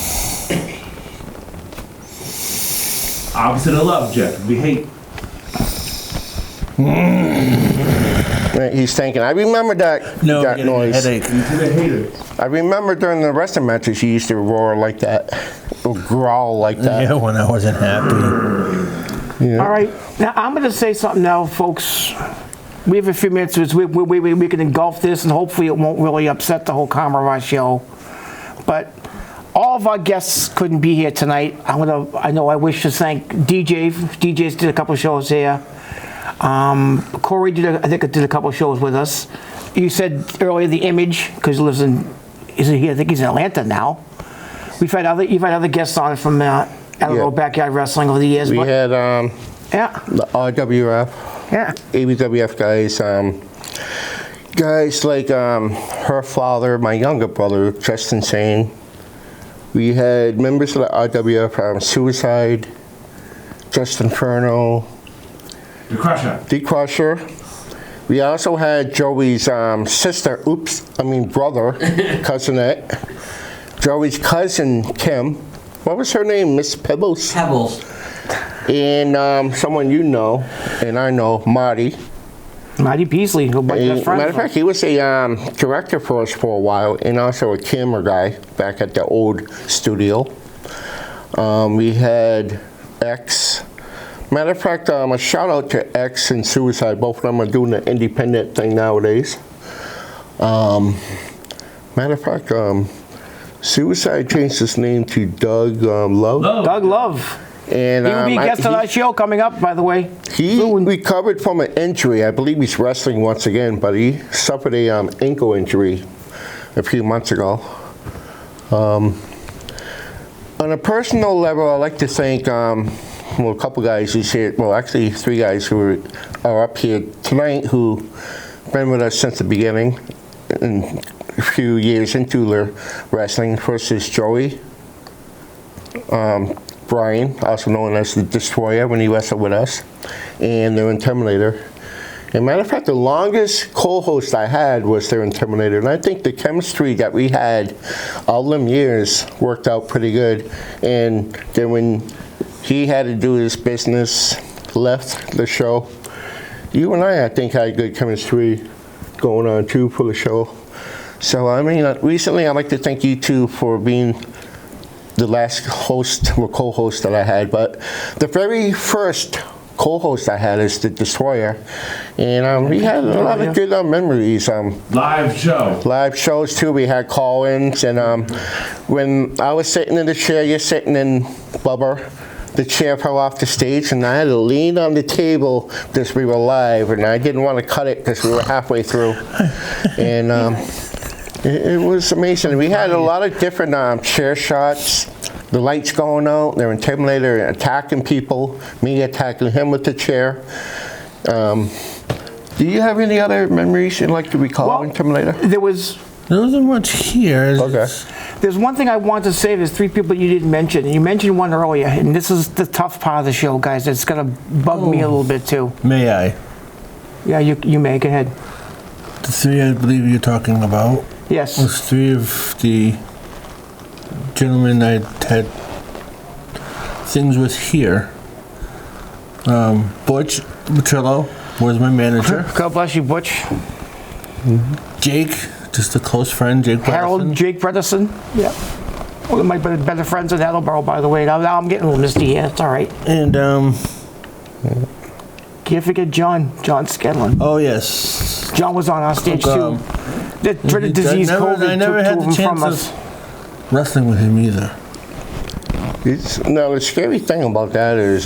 Opposite of love, Jeff. We hate. He's thinking. I remember that noise. Headache. I remember during the wrestling matches, he used to roar like that, or growl like that. Yeah, when I wasn't happy. Yeah. All right, now I'm going to say something now, folks. We have a few minutes, so we can engulf this, and hopefully it won't really upset the whole karma of our show. But all of our guests couldn't be here tonight. I wish to thank DJ. DJ's did a couple of shows here. Corey did a couple of shows with us. You said earlier the Image, because he lives in, I think he's in Atlanta now. You've had other guests on from LRO Backyard Wrestling over the years. We had the RWF, ABWF guys, guys like her father, my younger brother, Justin Sane. We had members of the RWF, Suicide, Justin Inferno, The Crusher. We also had Joey's brother, cousinette. Joey's cousin, Kim. What was her name? Miss Pebbles? Pebbles. And someone you know, and I know, Marty. Marty Beasley, who my best friend. Matter of fact, he was a director for us for a while, and also a camera guy back at the old studio. We had X. Matter of fact, a shout out to X and Suicide. Both of them are doing the independent thing nowadays. Matter of fact, Suicide changed his name to Doug Love. Doug Love. And He will be a guest on our show coming up, by the way. he recovered from an injury. I believe he's wrestling once again, but he suffered a ankle injury a few months ago. On a personal level, I'd like to thank a couple guys who's here. Well, actually, 3 guys who are up here tonight who've been with us since the beginning and a few years into their wrestling. First is Joey. Brian, also known as the Destroyer when he wrestled with us, and their Intimidator. And matter of fact, the longest co-host I had was their Intimidator, and I think the chemistry that we had all them years worked out pretty good. And then when he had to do his business, left the show, you and I think, had good chemistry going on too for the show. So I mean, recently I'd like to thank you two for being the last host or co-host that I had, but the very first co-host I had is the Destroyer, and we had a lot of good memories. Live shows too. We had call-ins, and when I was sitting in the chair, you're sitting in, Bubba, the chair fell off the stage, and I had to lean on the table because we were live, and I didn't want to cut it because we were halfway through, and it was amazing. We had a lot of different chair shots, the lights going out, their Intimidator attacking people, me attacking him with the chair. Do you have any other memories you'd like to recall, Intimidator? There wasn't much here. Okay. There's one thing I want to say. There's 3 people you didn't mention. You mentioned one earlier, and this is the tough part of the show, guys. It's going to bug me a little bit, too. May I? Yeah, you may. Go ahead. The 3 I believe you're talking about Yes. was 3 of the gentlemen I had things with here. Butch Petrillo was my manager. God bless you, Butch. Jake, just a close friend, Jake Harold, Bredesen. Jake Bredesen. Yeah. One of my better friends in Attleboro, by the way. Now I'm getting a little misty here. It's all right. And, Can't forget John Scanlon. oh yes. John was on our stage, too. The dreaded disease, COVID, I never took had 2 the of them from chance us. of wrestling with him either. The scary thing about that is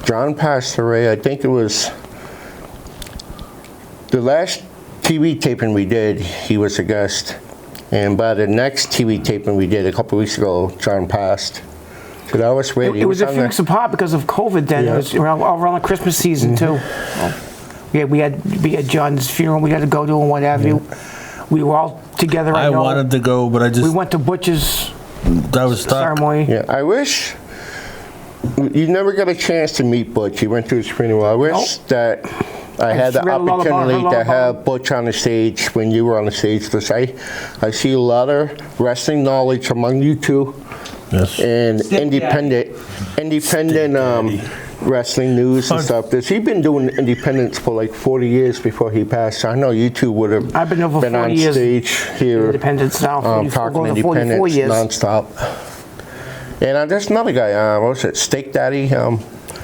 John passed away. I think it was the last TV taping we did, he was a guest. And by the next TV taping we did a couple weeks ago, John passed. So that was weird. It was a few weeks apart because of COVID then. Yeah. It was around the Christmas season, too. Yeah, we had John's funeral we had to go to and what have you. We were all together. I know. wanted to go, but I just We went to Butch's I was stuck. ceremony. Yeah, I wish you never got a chance to meet Butch. You went to his funeral. I wish that I had the read a lot about opportunity her, to have Butch on the stage when you were on the stage, because I see a lot of wrestling knowledge among you two. Yes. And independent wrestling news and stuff. He's been doing independence for like 40 years before he passed. I know you two would have I've been over 40 on years. stage here. Independence now, Talking going to 44 independence years. nonstop. And there's another guy, what was it, Steak Daddy?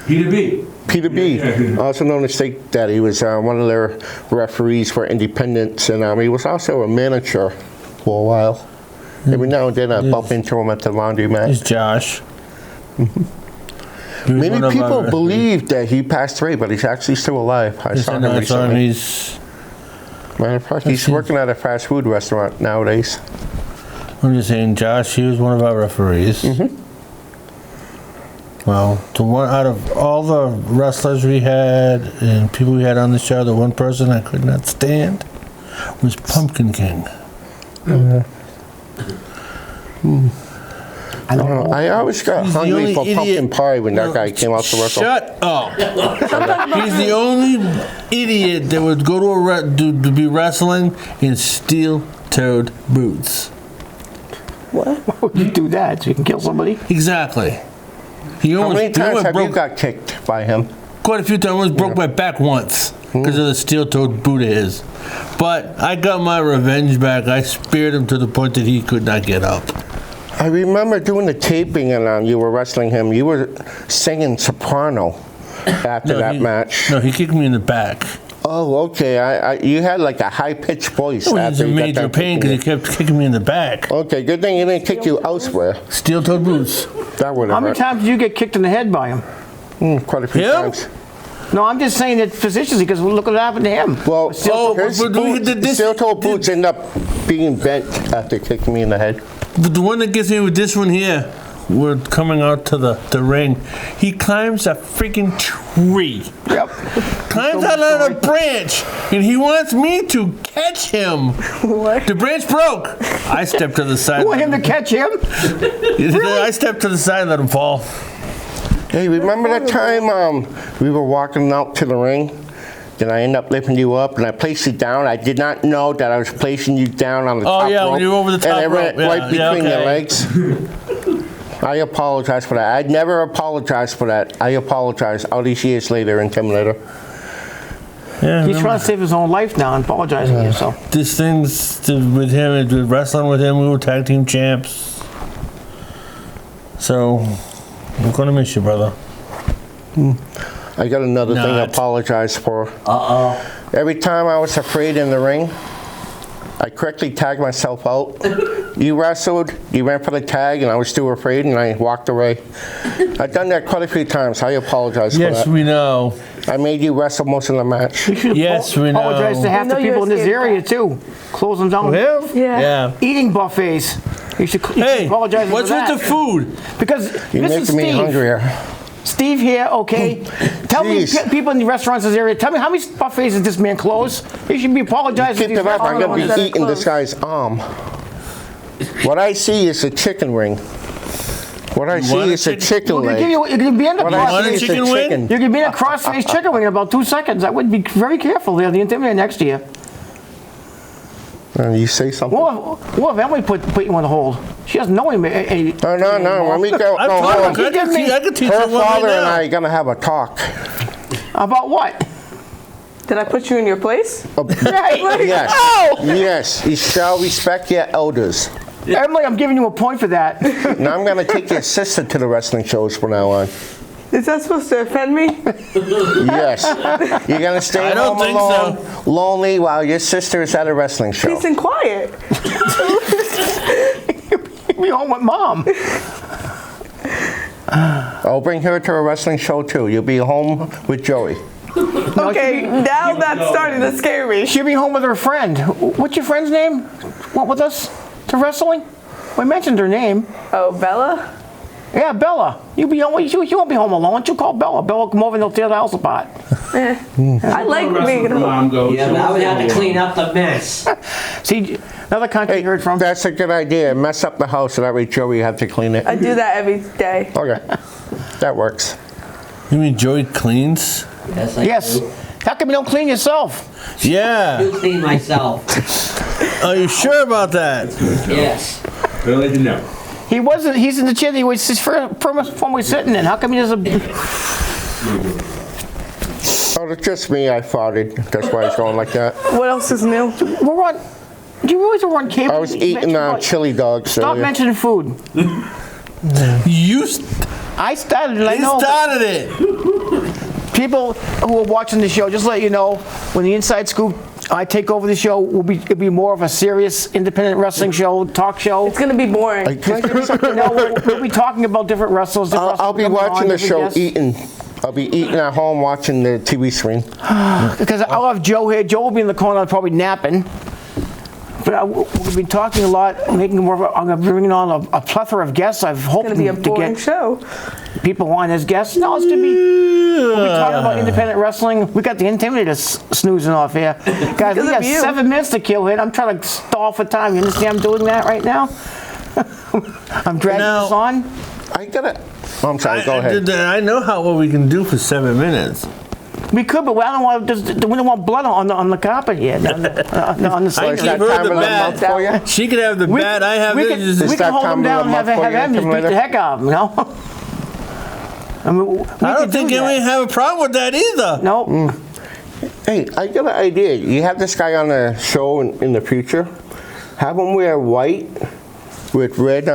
Peter B. Peter B, also known as Steak Daddy, was one of their referees for independence, and he was also a manager for a while. Every now and then I bump into him at the laundromat. He's Josh. Many people believe that he passed away, but he's actually still alive. I saw him recently. Matter of fact, he's working at a fast food restaurant nowadays. I'm just saying, Josh, he was one of our referees. Well, out of all the wrestlers we had and people we had on the show, the one person I could not stand was Pumpkin King. I always got He's the hungry only for idiot- pumpkin pie when that guy came out to wrestle. Shut up! He's the only idiot that would go to be wrestling in steel-toed boots. Why would you do that? So you can kill somebody? Exactly. He How almost, many he times almost have you broke got kicked by him? quite a few times. I almost broke my back once because of the steel-toed boot of his. But I got my revenge back. I speared him to the point that he could not get up. I remember doing the taping and you were wrestling him. You were singing soprano after that match. No, he kicked me in the back. Oh, okay. You had like a high-pitched voice. It was after in you got major done pain kicking because he kept kicking me in the back. Okay, good thing he didn't kick you elsewhere. Steel-toed boots. That would How have many hurt. times did you get kicked in the head by him? Quite a few Him? times. No, I'm just saying that facetiously because look what happened to him. Well, His steel-toe boots end up being bent after kicking me in the head. But the one that gets me with this one here, we're coming out to the ring. He climbs a freaking tree. Yep. Climbs out on a branch, and he wants me to catch him. What? The branch broke. I stepped to the side. You want him to catch him? I stepped to the side and let him fall. Hey, remember that time we were walking out to the ring? Then I ended up lifting you up and I placed you down. I did not know that I was placing you down on the top rope. Oh, yeah, when you were over the top and I rope. went right between your legs. I apologize for that. I'd never apologize for that. I apologize all these years later, Intimidator. Yeah, He's trying to save his own life now and apologizing to yourself. This thing's with him, with wrestling with him, we were tag team champs. So, I'm going to miss you, brother. I got another thing to apologize for. Every time I was afraid in the ring, I correctly tagged myself out. You wrestled, you ran for the tag, and I was still afraid, and I walked away. I've done that quite a few times. I apologize for that. Yes, we know. I made you wrestle most of the match. Yes, we know. Apologize to half the We know people in this you're area too. Close them down. Him? Yeah. Eating buffets. You should Hey, apologize for what's that. with the food? Because You're Mr. making me Steve, hungrier. Steve here, okay. Tell me, Jeez. people in the restaurants in this area, tell me how many buffets did this man close? He should be apologizing. Keep to it up. I'm going to that be are eating this guy's arm. What I see is a chicken ring. What I see want a is a chicken- chicken Well, leg. you can be in the What I want a see is a chicken wing? chicken. You can be in a cross-faced chicken wing in about 2 seconds. I would be very careful there. The Intimidator next to you. You say something? What if Emily put you on the hold? She doesn't know him. No. When we go, I no, hold on. could teach Her you one right father and I now. are going to have a talk. About what? Did I put you in your place? Right. Yes. Oh! Yes. You shall respect your elders. Emily, I'm giving you a point for that. Now I'm going to take your sister to the wrestling shows from now on. Is that supposed to offend me? Yes. You're going to stay I don't home think alone, lonely, while your sister is at a wrestling show. Peace and quiet. Be home with Mom. I'll bring her to a wrestling show too. You'll be home with Joey. Okay, now that's starting to scare me. She'll be home with her friend. What's your friend's name? Went with us to wrestling? We mentioned her name. Oh, Bella? Yeah, Bella. You won't be home alone. You call Bella. Bella will come over and they'll tear the house apart. I like being at home. Mom goes. Yeah, but I would have to clean up the mess. See, another country you heard from. That's a good idea. Mess up the house so that way Joey have to clean it. I do that every day. Okay. That works. You mean Joey cleans? Yes, I Yes. do. How come you don't clean yourself? I Yeah. do clean myself. Are you sure about that? Yes. Really didn't know. He's in the chair that he was formerly sitting in. How come he doesn't? it's just me. I farted. That's why it's going like that. What else is new? We're on. You realize we're on cable? I was eating chili dogs Stop earlier. mentioning food. I started it. I He know. started it. People who are watching the show, just let you know, when the Inside Scoop, I take over the show, it'll be more of a serious independent wrestling show, talk show. It's gonna be boring. Can I give you something? We'll be talking about different wrestlers. different I'll be wrestlers coming watching on, the different show, guests. eating. I'll be eating at home, watching the TV screen. Because I'll have Joe here. Joe will be in the corner, probably napping. But we'll be talking a lot, making more. I'm going to be bringing on a plethora of guests. I've hoped It's gonna be a to boring get show. people on as guests. No, it's going to be. We'll be talking about independent wrestling. We got the Intimidator snoozing off here, guys. We Because got of you. 7 minutes to kill here. I'm trying to stall for time. You understand? I'm doing that right now. I'm dragging Now- this on. I gotta. I'm sorry. Go ahead. I know what we can do for 7 minutes. We could, but I don't want. We don't want blood on the carpet here. On the So stage. is that Give her time the of the bat. month for you? She could have the bat. I have we this. can, Just- we Is can that hold time them of down the and have month for them just beat you, the heck out of them, you know? I mean, we I could don't do think that. anyone have a problem with that either. No, Hey, I got an idea. You have this guy on the show in the future. Have him wear white with red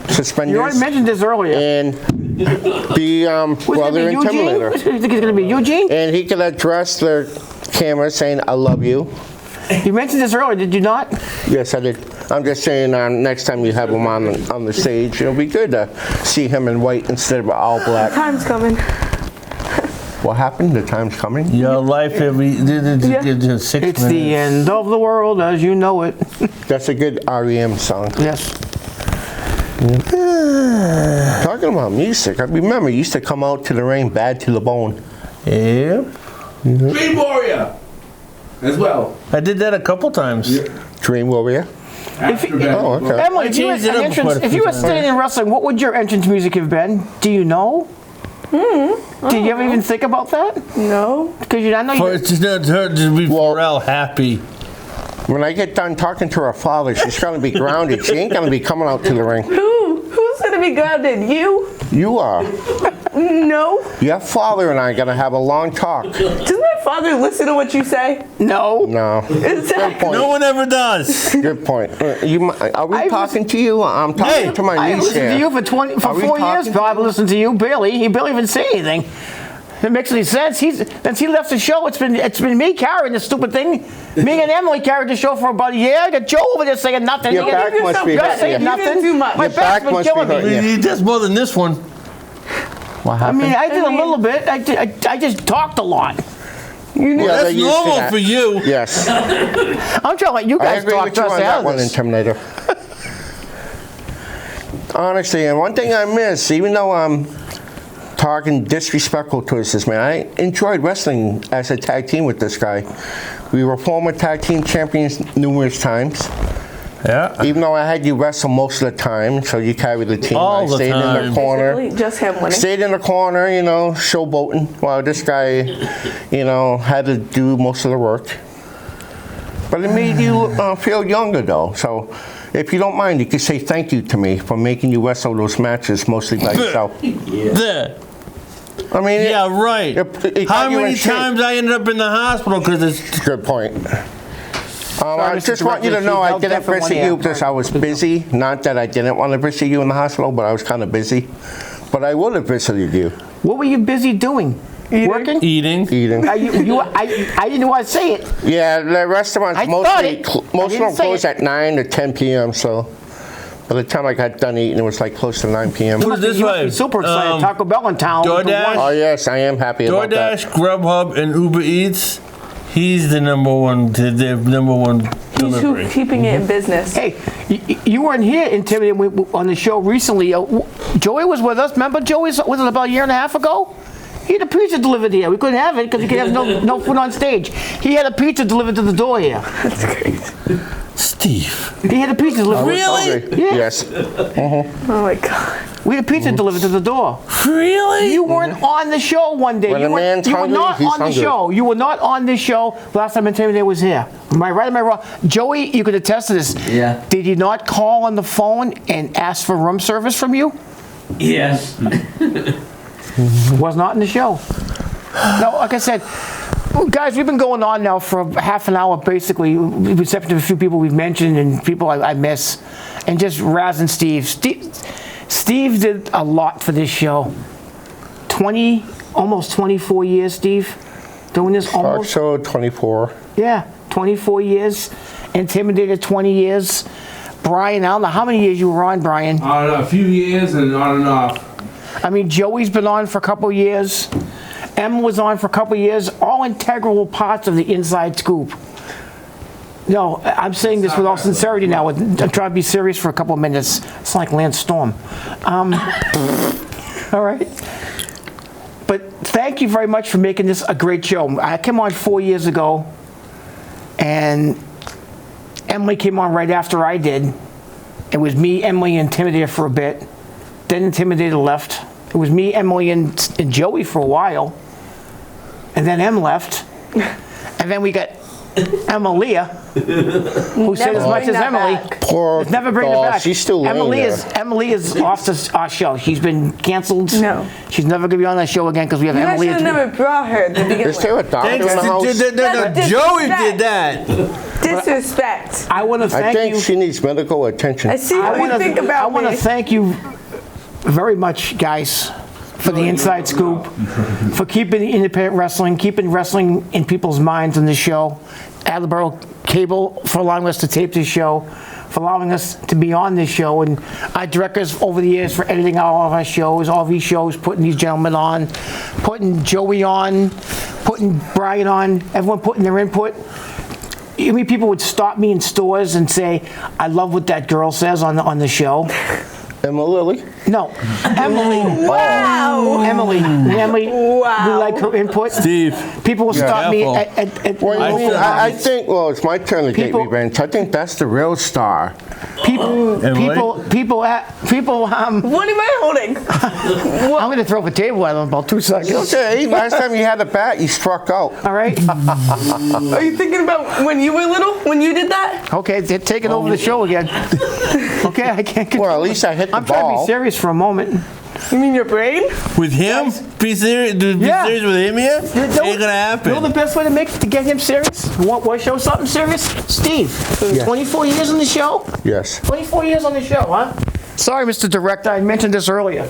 suspenders. you already mentioned this earlier. And be Who's gonna brother be Eugene? intimidator. You think it's going to be Eugene? And he can address the camera saying, "I love you." You mentioned this earlier, did you not? Yes, I did. I'm just saying, next time you have him on the stage, it'll be good to see him in white instead of all black. Time's coming. What happened? The time's coming. Your life every Yeah. 6 minutes. It's the end of the world as you know it. That's a good REM song. Yes. Talking about music, I remember you used to come out to the ring bad to the bone. Yeah. Dream Warrior as well. I did that a couple times. Dream Warrior. After that. Oh, okay. Emily, I if you, changed it had up an entrance, quite a if few you were times. staying in wrestling, what would your entrance music have been? Do you know? Did you ever even think about that? No. Because I know For you. it's just not her to be Pharrell happy. When I get done talking to her father, she's going to be grounded. She ain't going to be coming out to the ring. Who's gonna be grounded? You? You are. No. Your father and I are going to have a long talk. Does my father listen to what you say? No. No. Exactly. No one ever does. Good point. Are we I was- talking to you? I'm talking to my I niece listened to here. you for Are we 4 years. talking But to I've listened to you barely. He barely even say anything. It makes any sense. Since he left the show, it's been me carrying this stupid thing. Me and Emily carried the show for about a year. I got Joe over there saying nothing. Your You back got- must be you got hurting saying you. nothing. You did too much. My Your back's back been must be killing me. hurting you. He does more than this one. What I happened? mean, I did a I mean- little bit. I just talked a lot. Yeah, That's they're used to normal that. for you. Yes. I'm trying to let you I guys agree talk with you to us on that out of one, this. Intimidator. Honestly, and one thing I miss, even though I'm talking disrespectful towards this man, I enjoyed wrestling as a tag team with this guy. We were former tag team champions numerous times. Yeah. Even though I had you wrestle most of the time, so you carried the team. All I the stayed in time. the corner. Basically, just him winning. Stayed in the corner, showboating, while this guy, had to do most of the work. But it made you feel younger, though. So, if you don't mind, you could say thank you to me for making you wrestle those matches mostly by yourself. There. I mean, Yeah, right. it How got you in many shape. times I ended up in the hospital because it's Good point. I Mr. just want you to Director, know I she's didn't deaf in one visit ear. you because I was busy. Not that I didn't want to visit you in the hospital, but I was kind of busy. But I would have visited you. What were you busy doing? Working? eating. Eating. I didn't want to say it. Yeah, the restaurants I thought mostly it. most I of didn't them say close it. at 9 to 10 p.m. So by the time I got done eating, it was like close to 9 p.m. Put it this You must way. be super excited. Taco Bell in town. DoorDash. Oh yes, I am happy about that. DoorDash, Grubhub, and Uber Eats. He's the number one. The number one He's delivery. keeping it in business. Hey, you weren't here, Intimidated, on the show recently. Joey was with us. Remember, Joey was about a year and a half ago? He had a pizza delivered here. We couldn't have it because he could have no food on stage. He had a pizza delivered to the door here. That's great. Steve. He had a pizza delivered. Really? Okay. Yeah. Yes. Oh my god. We had a pizza delivered to the door. Really? You weren't on the show one day. When a man's you were hungry, not he's on the hungry. show. You were not on this show last time Intimidated was here. Am I right or am I wrong? Joey, you could attest to this. Yeah. Did he not call on the phone and ask for room service from you? Yes. Was not in the show. No, like I said, Guys, we've been going on now for half an hour, basically, except for a few people we've mentioned and people I miss, and just razzing Steve. Steve did a lot for this show. Almost 24 years, Steve, doing this. Talk Almost. show 24. Yeah, 24 years. Intimidated 20 years. Brian, I don't know how many years you were on, Brian. On a few years and on and off. I mean, Joey's been on for a couple of years. Em was on for a couple of years. All integral parts of the Inside Scoop. No, I'm saying this with all sincerity now. I'm trying to be serious for a couple of minutes. It's like Lance Storm. All right. But thank you very much for making this a great show. I came on 4 years ago, and Emily came on right after I did. It was me, Emily, and Intimidator for a bit. Then Intimidator left. It was me, Emily, and Joey for a while. And then Em left. And then we got Emilia, who said as much as Emily. Poor Let's never bring her doll. back. She's still laying Emily is off our show. She's been canceled. No. She's never going to be on that show again because we have You guys Emily. should have never brought her to begin Is there with. a doctor in the house? That's Joey disrespect. did that. Disrespect. I want to I thank think you. she needs medical attention. I see what you think about I want to me. thank you very much, guys, for the Inside Scoop, for keeping independent wrestling, keeping wrestling in people's minds on this show. Attleboro Cable for allowing us to tape this show, for allowing us to be on this show, and our directors over the years for editing all of our shows, all these shows, putting these gentlemen on, putting Joey on, putting Brian on, everyone putting their input. I mean, people would stop me in stores and say, "I love what that girl says on the show." Emma Lily? No, Emily. Wow. Emily. Wow. We like her input. Steve. People will stop me Careful. at Well, I mean, I think, well, it's my turn to get People- revenge. I think that's the real star. people. Emily? What am I holding? I'm going to throw the table at them in about 2 seconds. Okay, last time you had a bat, you struck out. All right. Are you thinking about when you were little? When you did that? Okay, they're taking over the show again. Okay, I can't. Well, at least I hit the I'm trying to be ball. serious for a moment. You mean your brain? With him? Be serious with him here? Ain't gonna You know happen. the best way to get him serious? What show something serious? Steve, 24 years on the show? Yes. 24 years on the show, huh? Sorry, Mr. Director, I mentioned this earlier.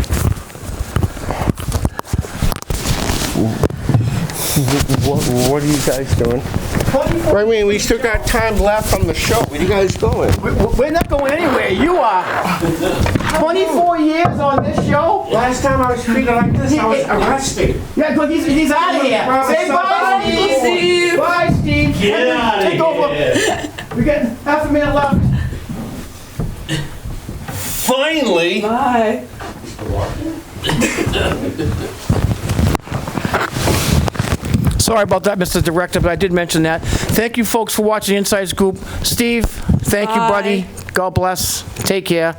What are you guys doing? 24 I mean, we still got time left on the show. Where are you guys going? We're not going anywhere. You are. 24 years on this show? Last time I was treated like this, I was arrested. Yeah, but he's out of here. Say bye, Steve. Steve. Bye, Steve. Get out of Take over. We got half a minute left. Finally. Bye. Sorry about that, Mr. Director, but I did mention that. Thank you, folks, for watching Inside Scoop. Steve, thank you, Bye. buddy. God bless. Take care.